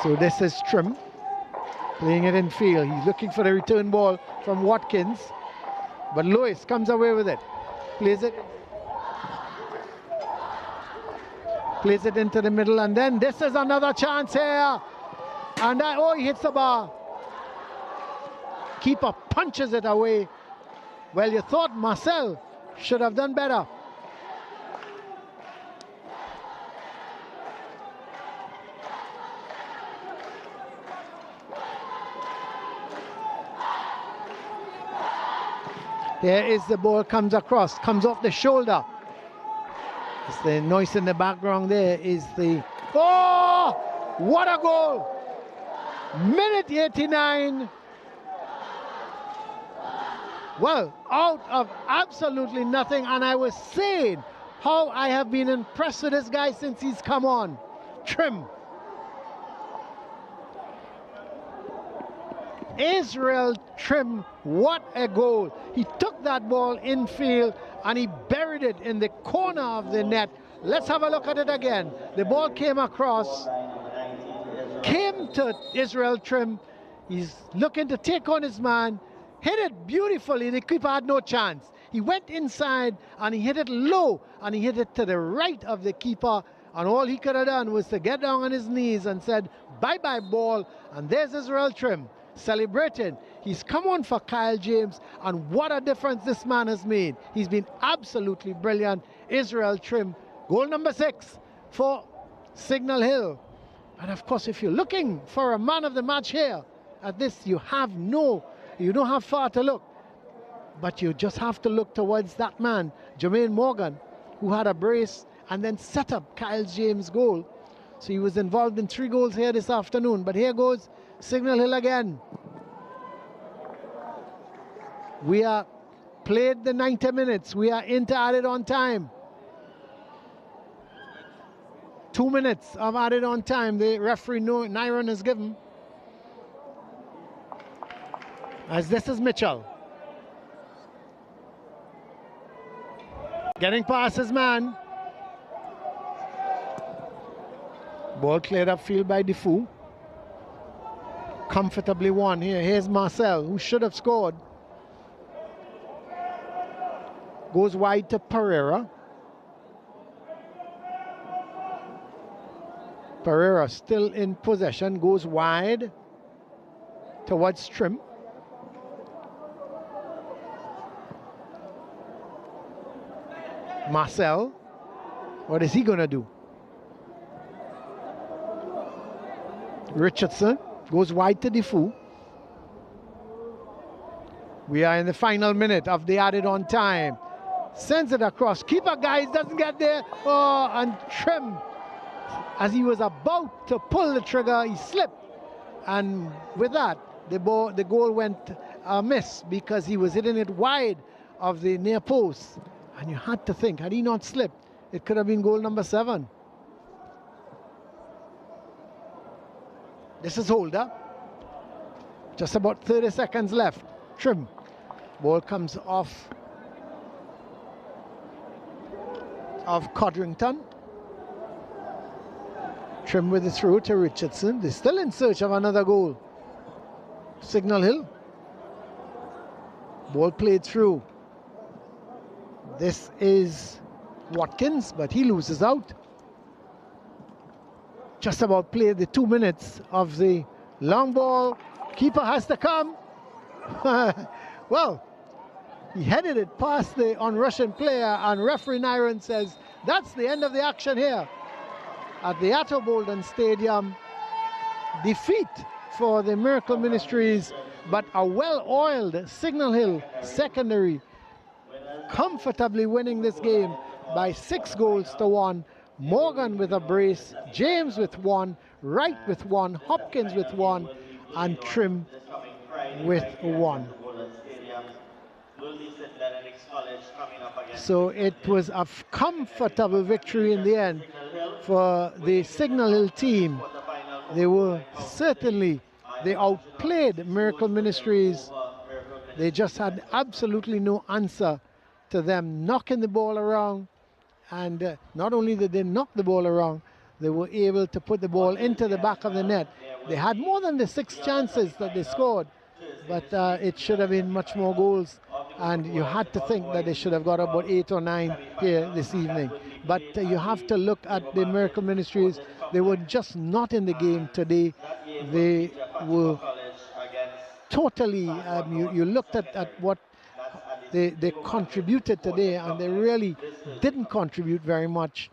So this is Trim playing it in field. He's looking for the return ball from Watkins, but Lewis comes away with it. Plays it into the middle, and then this is another chance here. And oh, he hits the bar. Keeper punches it away. Well, you thought Marcel should have done better. There is the ball, comes across, comes off the shoulder. It's the noise in the background there is the... Oh! What a goal! Minute 89. Well, out of absolutely nothing, and I was saying how I have been impressed with this guy since he's come on. Trim. Israel Trim, what a goal. He took that ball infield and he buried it in the corner of the net. Let's have a look at it again. The ball came across, came to Israel Trim. He's looking to take on his man, hit it beautifully. The keeper had no chance. He went inside and he hit it low and he hit it to the right of the keeper. And all he could have done was to get down on his knees and said, bye-bye ball. And there's Israel Trim celebrating. He's come on for Kyle James, and what a difference this man has made. He's been absolutely brilliant. Israel Trim, goal number 6 for Signal Hill. And of course, if you're looking for a man of the match here at this, you don't have far to look, but you just have to look towards that man, Jermaine Morgan, who had a brace and then set up Kyle James' goal. So he was involved in 3 goals here this afternoon. But here goes Signal Hill again. We are played the 90 minutes. We are into added on time. 2 minutes of added on time. The referee Nyron has given. As this is Mitchell. Getting past his man. Ball cleared upfield by Defoe. Comfortably won here. Here's Marcel, who should have scored. Goes wide to Pereira. Pereira still in possession. Goes wide towards Trim. Marcel. What is he going to do? Richardson goes wide to Defoe. We are in the final minute of the added on time. Sends it across. Keeper, guys, doesn't get there. Oh, and Trim, as he was about to pull the trigger, he slipped. And with that, the goal went amiss because he was hitting it wide of the near post. And you had to think, had he not slipped, it could have been goal number 7. This is Holder. Just about 30 seconds left. Trim. Ball comes off of Codrington. Trim with the throw to Richardson. They're still in search of another goal. Signal Hill. Ball played through. This is Watkins, but he loses out. Just about played the 2 minutes of the long ball. Keeper has to come. Well, he headed it past the on-Russian player, and referee Nyron says that's the end of the action here at the Atto Bolden Stadium. Defeat for the Miracle Ministries, but a well-oiled Signal Hill secondary comfortably winning this game by 6 goals to 1. Morgan with a brace, James with 1, Wright with 1, Hopkins with 1, and Trim with 1. So it was a comfortable victory in the end for the Signal Hill team. They outplayed Miracle Ministries. They just had absolutely no answer to them knocking the ball around. And not only did they knock the ball around, they were able to put the ball into the back of the net. They had more than the 6 chances that they scored, but it should have been much more goals. And you had to think that they should have got about 8 or 9 here this evening. But you have to look at the Miracle Ministries. They were just not in the game today. They were totally, you looked at what they contributed today, and they really didn't contribute very much.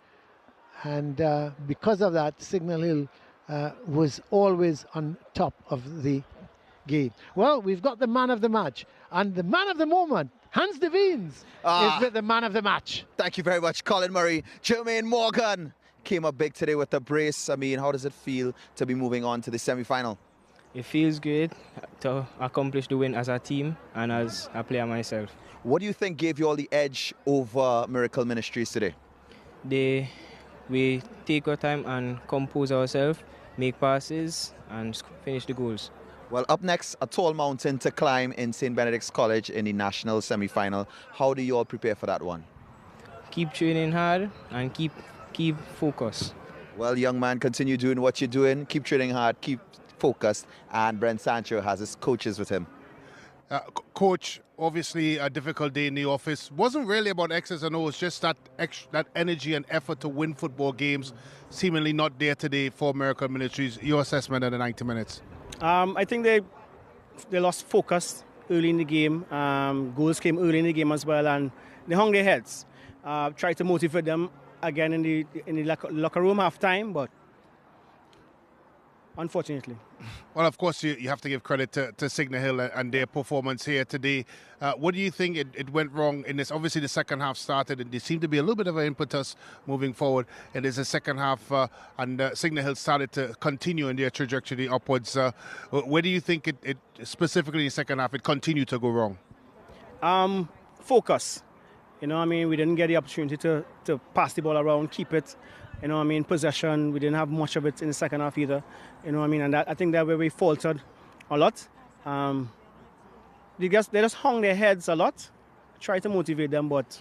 And because of that, Signal Hill was always on top of the game. Well, we've got the man of the match, and the man of the moment, Hans de Veens, is with the man of the match.
Thank you very much, Colin Murray. Jermaine Morgan came up big today with the brace. I mean, how does it feel to be moving on to the semi-final?
It feels good to accomplish the win as a team and as a player myself.
What do you think gave you all the edge over Miracle Ministries today?
We take our time and compose ourselves, make passes, and finish the goals.
Well, up next, a tall mountain to climb in St. Benedict's College in the national semi-final. How do you all prepare for that one?
Keep training hard and keep focused.
Well, young man, continue doing what you're doing. Keep training hard, keep focused. And Brent Sancho has his coaches with him.
Coach, obviously a difficult day in the office. Wasn't really about X's and O's, just that energy and effort to win football games seemingly not there today for Miracle Ministries. Your assessment of the 90 minutes?
I think they lost focus early in the game. Goals came early in the game as well, and they hung their heads. Tried to motivate them again in the locker room half time, but unfortunately.
Well, of course, you have to give credit to Signal Hill and their performance here today. What do you think it went wrong in this? Obviously, the second half started, and there seemed to be a little bit of an impetus moving forward. It is the second half, and Signal Hill started to continue in their trajectory upwards. Where do you think it specifically in the second half, it continued to go wrong?
Focus. You know what I mean? We didn't get the opportunity to pass the ball around, keep it. You know what I mean? Possession, we didn't have much of it in the second half either. You know what I mean? And I think that where we faltered a lot. They just hung their heads a lot. Tried to motivate them, but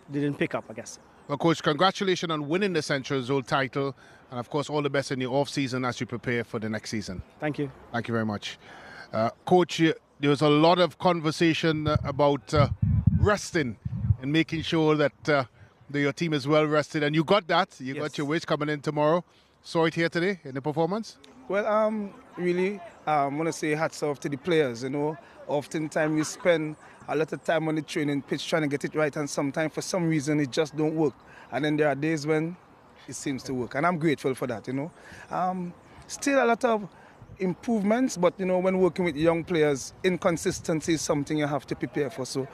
they didn't pick up, I guess.
Well, Coach, congratulations on winning the Central Zone title. And, of course, all the best in your off-season as you prepare for the next season.
Thank you.
Thank you very much. Coach, there was a lot of conversation about resting and making sure that your team is well rested, and you got that. You got your wish coming in tomorrow. Saw it here today in the performance.
Well, really, I want to say hats off to the players. You know, oftentimes we spend a lot of time on the training pitch trying to get it right, and sometimes for some reason it just don't work. And then there are days when it seems to work, and I'm grateful for that. You know, still a lot of improvements, but you know, when working with young players, inconsistency is something you have to prepare for. So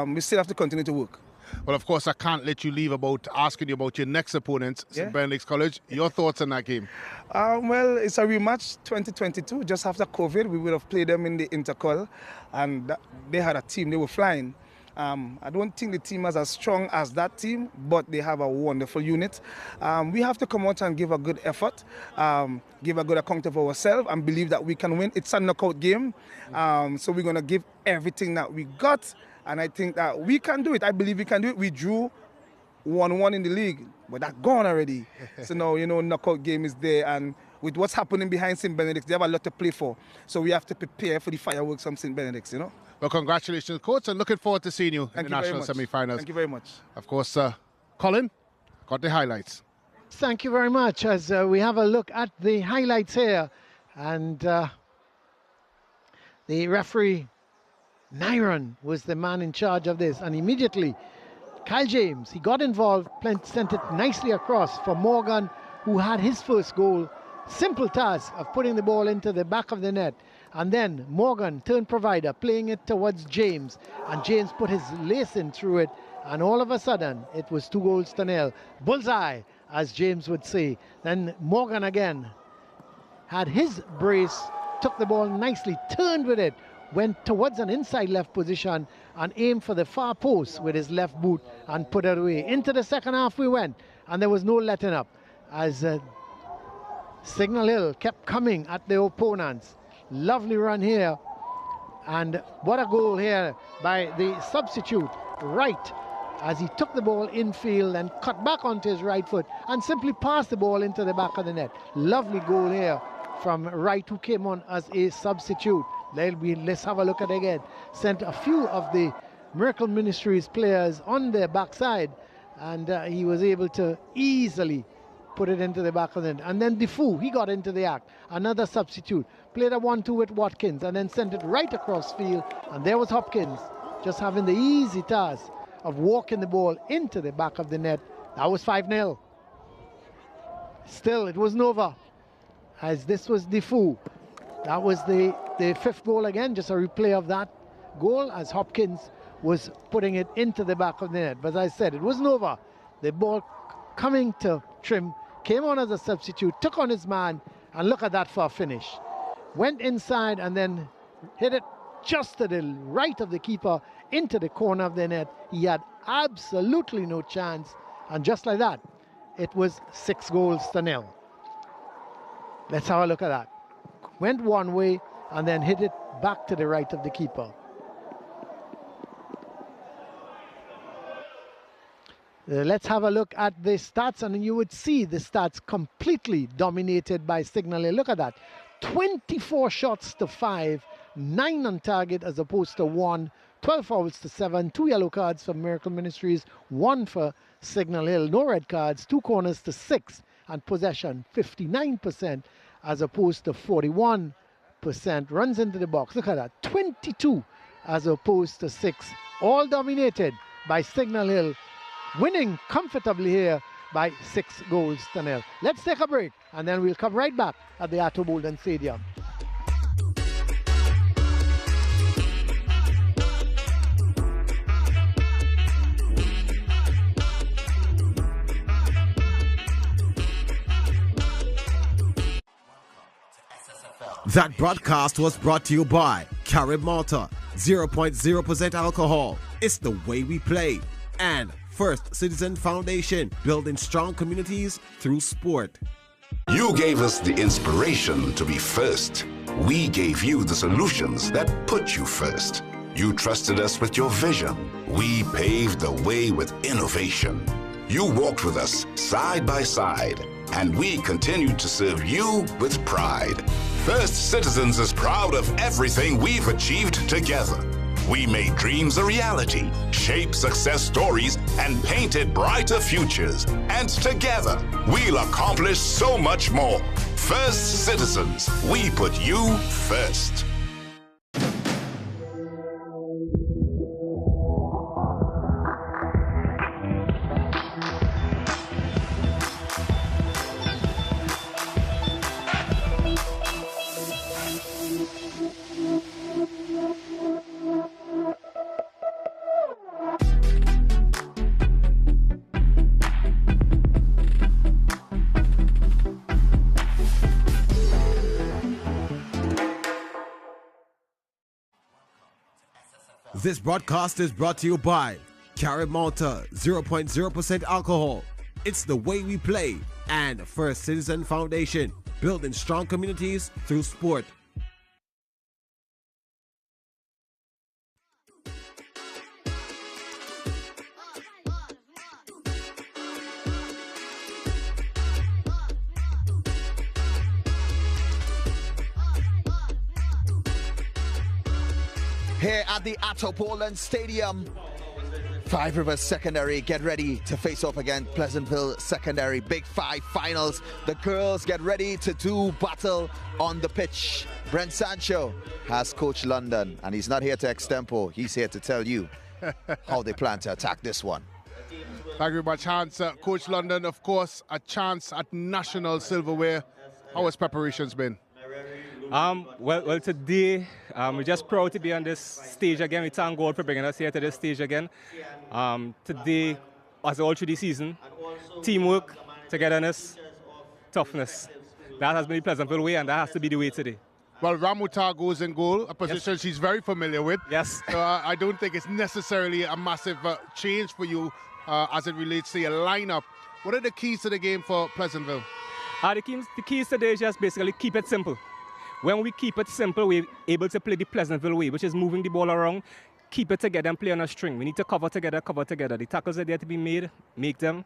we still have to continue to work.
Well, of course, I can't let you leave about asking you about your next opponent, St. Benedict's College. Your thoughts on that game?
Well, it's a rematch 2022. Just after COVID, we would have played them in the Intercol, and they had a team. They were flying. I don't think the team is as strong as that team, but they have a wonderful unit. We have to come out and give a good effort, give a good account of ourselves, and believe that we can win. It's a knockout game, so we're going to give everything that we got. And I think that we can do it. I believe we can do it. We drew 1-1 in the league, but that's gone already. So now, you know, knockout game is there. And with what's happening behind St. Benedict's, they have a lot to play for. So we have to prepare for the fireworks from St. Benedict's, you know.
Well, congratulations, Coach, and looking forward to seeing you in the national semi-finals.
Thank you very much.
Of course, Colin, got the highlights.
Thank you very much. As we have a look at the highlights here, and the referee Nyron was the man in charge of this, and immediately Kyle James, he got involved, sent it nicely across for Morgan, who had his first goal. Simple task of putting the ball into the back of the net, and then Morgan, turn provider, playing it towards James, and James put his lace in through it, and all of a sudden it was 2-0. Bullseye, as James would say. Then Morgan again had his brace, took the ball nicely, turned with it, went towards an inside left position and aimed for the far post with his left boot and put it away. Into the second half we went, and there was no letting up as Signal Hill kept coming at the opponents. Lovely run here, and what a goal here by the substitute Wright, as he took the ball infield and cut back onto his right foot and simply passed the ball into the back of the net. Lovely goal here from Wright, who came on as a substitute. Let's have a look at it again. Sent a few of the Miracle Ministries players on their backside, and he was able to easily put it into the back of the net. And then Defoe, he got into the act. Another substitute. Played a 1-2 with Watkins and then sent it right across field. And there was Hopkins, just having the easy task of walking the ball into the back of the net. That was 5-0. Still, it wasn't over, as this was Defoe. That was the fifth goal again, just a replay of that goal as Hopkins was putting it into the back of the net. But as I said, it wasn't over. The ball coming to Trim, came on as a substitute, took on his man, and look at that for a finish. Went inside and then hit it just to the right of the keeper into the corner of the net. He had absolutely no chance, and just like that, it was 6-0. Let's have a look at that. Went one way and then hit it back to the right of the keeper. Let's have a look at the stats, and you would see the stats completely dominated by Signal Hill. Look at that. 24 shots to 5, 9 on target as opposed to 1, 12 fouls to 7, 2 yellow cards for Miracle Ministries, 1 for Signal Hill, no red cards, 2 corners to 6, and possession 59% as opposed to 41%. Runs into the box, look at that, 22 as opposed to 6, all dominated by Signal Hill, winning comfortably here by 6-0. Let's take a break, and then we'll come right back at the Atto Bolden Stadium.
That broadcast was brought to you by Carib Malta, 0.0% alcohol. It's the way we play. And First Citizen Foundation, building strong communities through sport.
You gave us the inspiration to be first. We gave you the solutions that put you first. You trusted us with your vision. We paved the way with innovation. You walked with us side by side, and we continue to serve you with pride. First Citizens is proud of everything we've achieved together. We made dreams a reality, shaped success stories, and painted brighter futures. And together, we'll accomplish so much more. First Citizens, we put you first.
This broadcast is brought to you by Carib Malta, 0.0% alcohol. It's the way we play. And First Citizen Foundation, building strong communities through sport.
Here at the Atto Bolden Stadium, Five Rivers Secondary get ready to face off against Pleasantville Secondary. Big Five finals. The girls get ready to do battle on the pitch. Brent Sancho has Coach London, and he's not here to extempo. He's here to tell you how they plan to attack this one.
Thank you very much, Hans. Coach London, of course, a chance at national silverware. How has preparations been?
Well, today we're just proud to be on this stage again. We thank God for bringing us here to this stage again. Today, as all through the season, teamwork, togetherness, toughness. That has been the Pleasantville way, and that has to be the way today.
Well, Ramuta goes in goal, a position she's very familiar with.
Yes.
So I don't think it's necessarily a massive change for you as it relates to your lineup. What are the keys to the game for Pleasantville?
The keys today is just basically keep it simple. When we keep it simple, we're able to play the Pleasantville way, which is moving the ball around, keep it together and play on a string. We need to cover together, cover together. The tackles are there to be made, make them.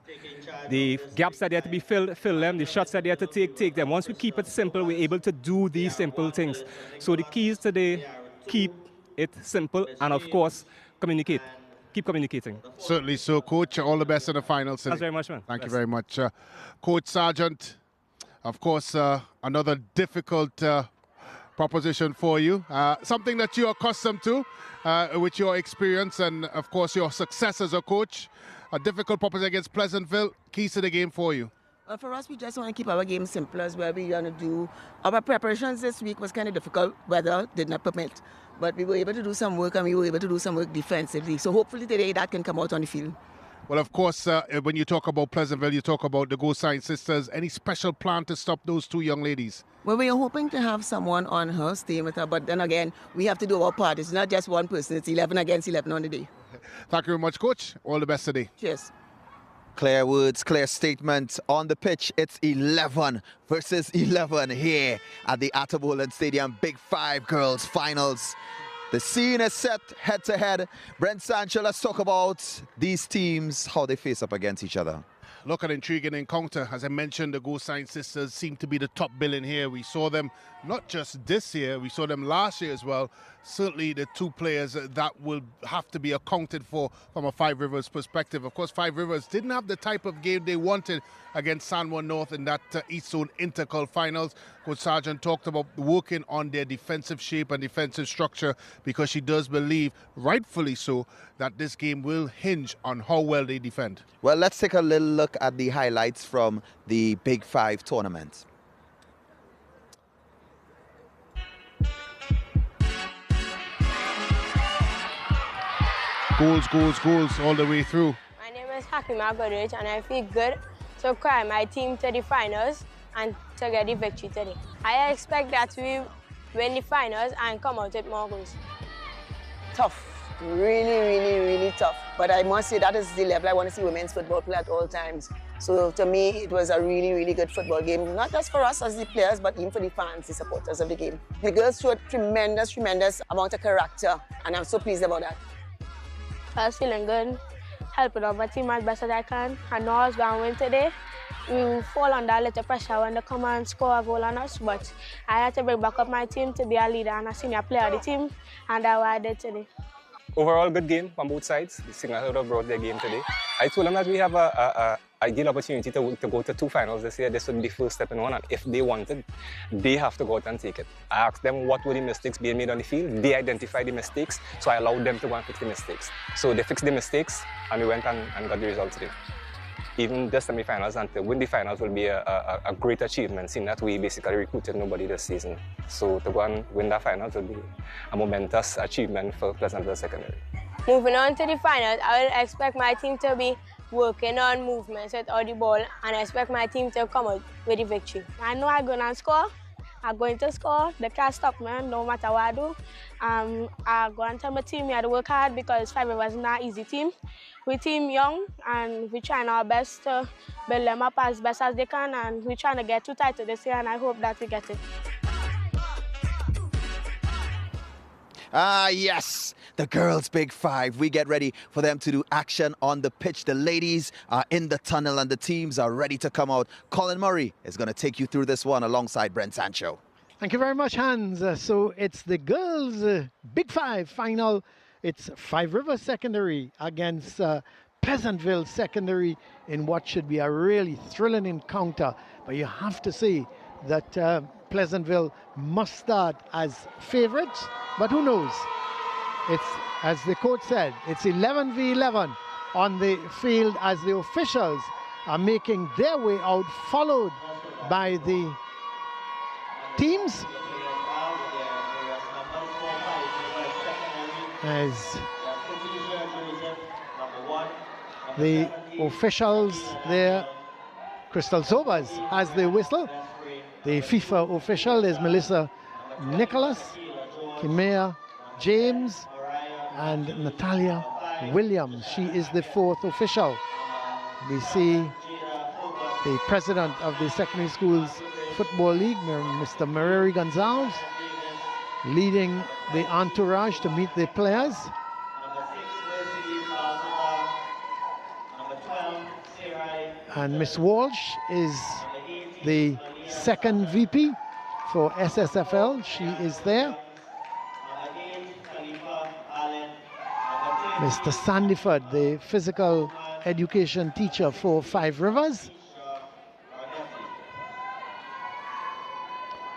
The gaps are there to be filled, fill them. The shots are there to take them. Once we keep it simple, we're able to do these simple things. So the keys today, keep it simple and, of course, communicate. Keep communicating.
Certainly so, Coach. All the best in the finals today.
Thanks very much, man.
Thank you very much. Coach Sargent, of course, another difficult proposition for you. Something that you're accustomed to with your experience and, of course, your success as a coach. A difficult proposition against Pleasantville. Keys to the game for you.
Well, for us, we just want to keep our game simple as well. We're going to do our preparations this week was kind of difficult. Weather did not permit. But we were able to do some work, and we were able to do some work defensively. So hopefully today that can come out on the field.
Well, of course, when you talk about Pleasantville, you talk about the Go Sign sisters. Any special plan to stop those two young ladies?
Well, we are hoping to have someone on her, staying with her. But then again, we have to do our part. It's not just one person. It's 11 against 11 on the day.
Thank you very much, Coach. All the best today.
Cheers.
Clear words, clear statement on the pitch. It's 11 versus 11 here at the Atabolan Stadium. Big Five girls finals. The scene is set head-to-head. Brent Sancho, let's talk about these teams, how they face up against each other.
Look, an intriguing encounter. As I mentioned, the Go Sign sisters seem to be the top billing here. We saw them not just this year, we saw them last year as well. Certainly the two players that will have to be accounted for from a Five Rivers perspective. Of course, Five Rivers didn't have the type of game they wanted against San Juan North in that East Zone Intercol finals. Coach Sargent talked about working on their defensive shape and defensive structure because she does believe, rightfully so, that this game will hinge on how well they defend.
Well, let's take a little look at the highlights from the Big Five tournament.
Goals, goals, goals all the way through.
My name is Hakima Godrich, and I feel good to carry my team to the finals and to get the victory today. I expect that we win the finals and come out with more goals.
Tough. Really tough. But I must say that is the level I want to see women's football play at all times. So to me, it was a really good football game, not just for us as the players, but even for the fans, the supporters of the game. The girls showed tremendous amount of character, and I'm so pleased about that.
I was feeling good, helping out my team as best as I can. I know I was going to win today. We fall under a little pressure when they come and score a goal on us, but I had to bring back up my team to be a leader and a senior player of the team, and that's what I did today.
Overall, good game on both sides. The Signal have brought their game today. I told them that we have an ideal opportunity to go to two finals this year. This would be the first step in one, and if they wanted, they have to go out and take it. I asked them what were the mistakes being made on the field. They identified the mistakes, so I allowed them to go and fix the mistakes. So they fixed the mistakes, and we went and got the result today. Even the semi-finals and to win the finals will be a great achievement, seeing that we basically recruited nobody this season. So to go and win that finals will be a momentous achievement for Pleasantville Secondary.
Moving on to the finals, I will expect my team to be working on movements with all the ball, and I expect my team to come out with the victory. I know I'm going to score. I'm going to score. They can't stop me, no matter what I do. I'm going to tell my team we have to work hard because Five Rivers is not an easy team. We're team young, and we're trying our best to build them up as best as they can, and we're trying to get 2 titles this year, and I hope that we get it.
Ah, yes, the girls' Big Five. We get ready for them to do action on the pitch. The ladies are in the tunnel and the teams are ready to come out. Colin Murray is going to take you through this one alongside Brent Sancho.
Thank you very much, Hans. So it's the girls' Big Five final It's Five Rivers Secondary against Pleasantville Secondary in what should be a really thrilling encounter. But you have to say that Pleasantville must start as favorites, but who knows? It's, as the coach said, it's 11 v 11 on the field as the officials are making their way out, followed by the teams. As the officials there, Crystal Sobers has the whistle. The FIFA official is Melissa Nicholas, Kimea James, and Natalia Williams. She is the fourth official. We see the president of the Secondary Schools Football League, Mr. Mareri Gonzalez, leading the entourage to meet the players. And Miss Walsh is the second VP for SSFL. She is there. Mr. Sandiford, the physical education teacher for Five Rivers.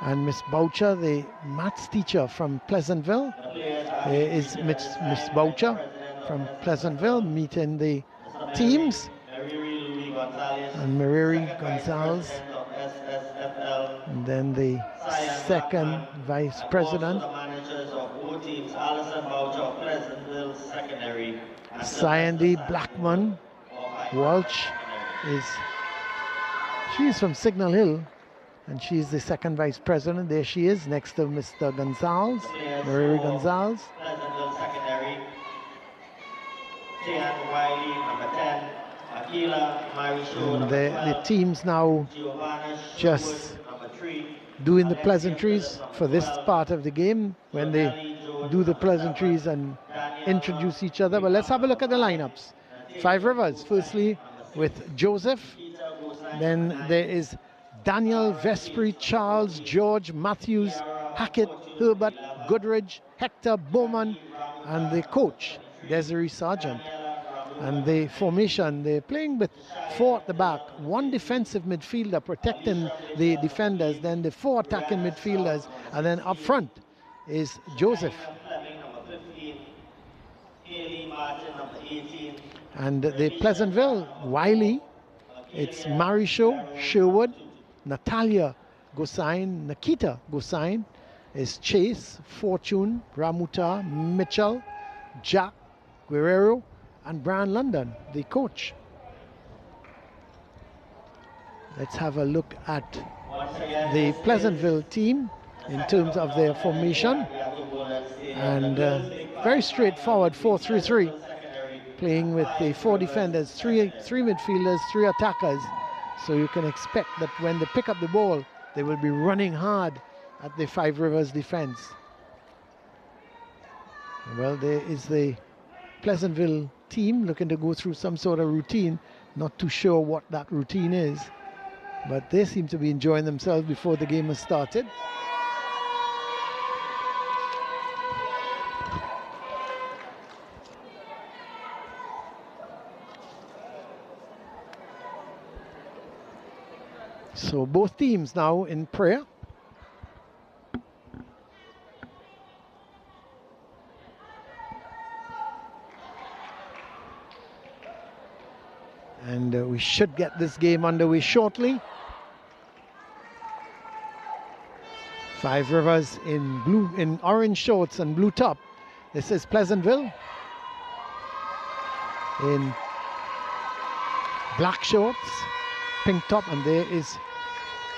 And Miss Boucher, the maths teacher from Pleasantville. There is Miss Boucher from Pleasantville meeting the teams. And Mareri Gonzalez. And then the second vice president, Sandy Blackman Walsh, she is from Signal Hill, and she's the second vice president. There she is, next to Mr. Gonzalez, Mareri Gonzalez. And the teams now just doing the pleasantries for this part of the game, when they do the pleasantries and introduce each other. But let's have a look at the lineups. Five Rivers, firstly with Joseph. Then there is Daniel, Vespri, Charles, George, Matthews, Hackett, Herbert, Goodridge, Hector, Bowman, and the coach, Desiree Sargent. And the formation, they're playing with four at the back, one defensive midfielder protecting the defenders, then the four attacking midfielders, and then up front is Joseph. And the Pleasantville, Wiley, it's Marisho, Sherwood, Natalia Gosain, Nikita Gosain, is Chase, Fortune, Ramuta, Mitchell, Jack, Guerrero, and Brian London, the coach. Let's have a look at the Pleasantville team in terms of their formation. And very straightforward 4-3-3, playing with the four defenders, three midfielders, three attackers. So you can expect that when they pick up the ball, they will be running hard at the Five Rivers defense. Well, there is the Pleasantville team looking to go through some sort of routine. Not too sure what that routine is, but they seem to be enjoying themselves before the game has started. So both teams now in prayer. And we should get this game underway shortly. Five Rivers in orange shorts and blue top. This is Pleasantville in black shorts, pink top, and there is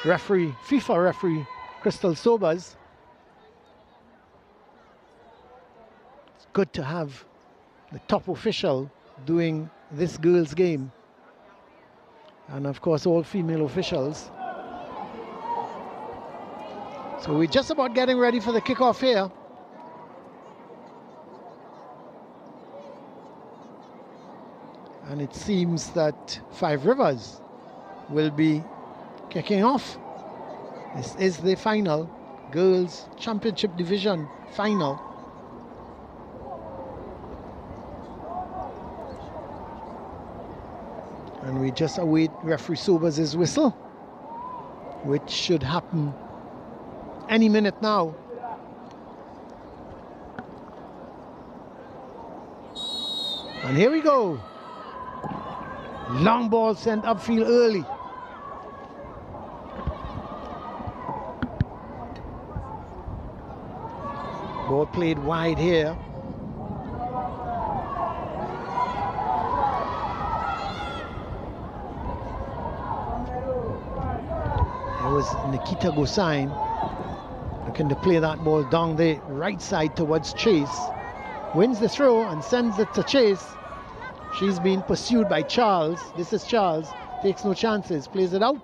FIFA referee Crystal Sobers. It's good to have the top official doing this girls' game. And of course all female officials. So we're just about getting ready for the kickoff here. And it seems that Five Rivers will be kicking off. This is the final, Girls Championship Division final. And we just await referee Sobers' whistle, which should happen any minute now. And here we go. Long ball sent upfield early. Ball played wide here. It was Nikita Gosain looking to play that ball down the right side towards Chase. Wins the throw and sends it to Chase. She's being pursued by Charles. This is Charles. Takes no chances. Plays it out.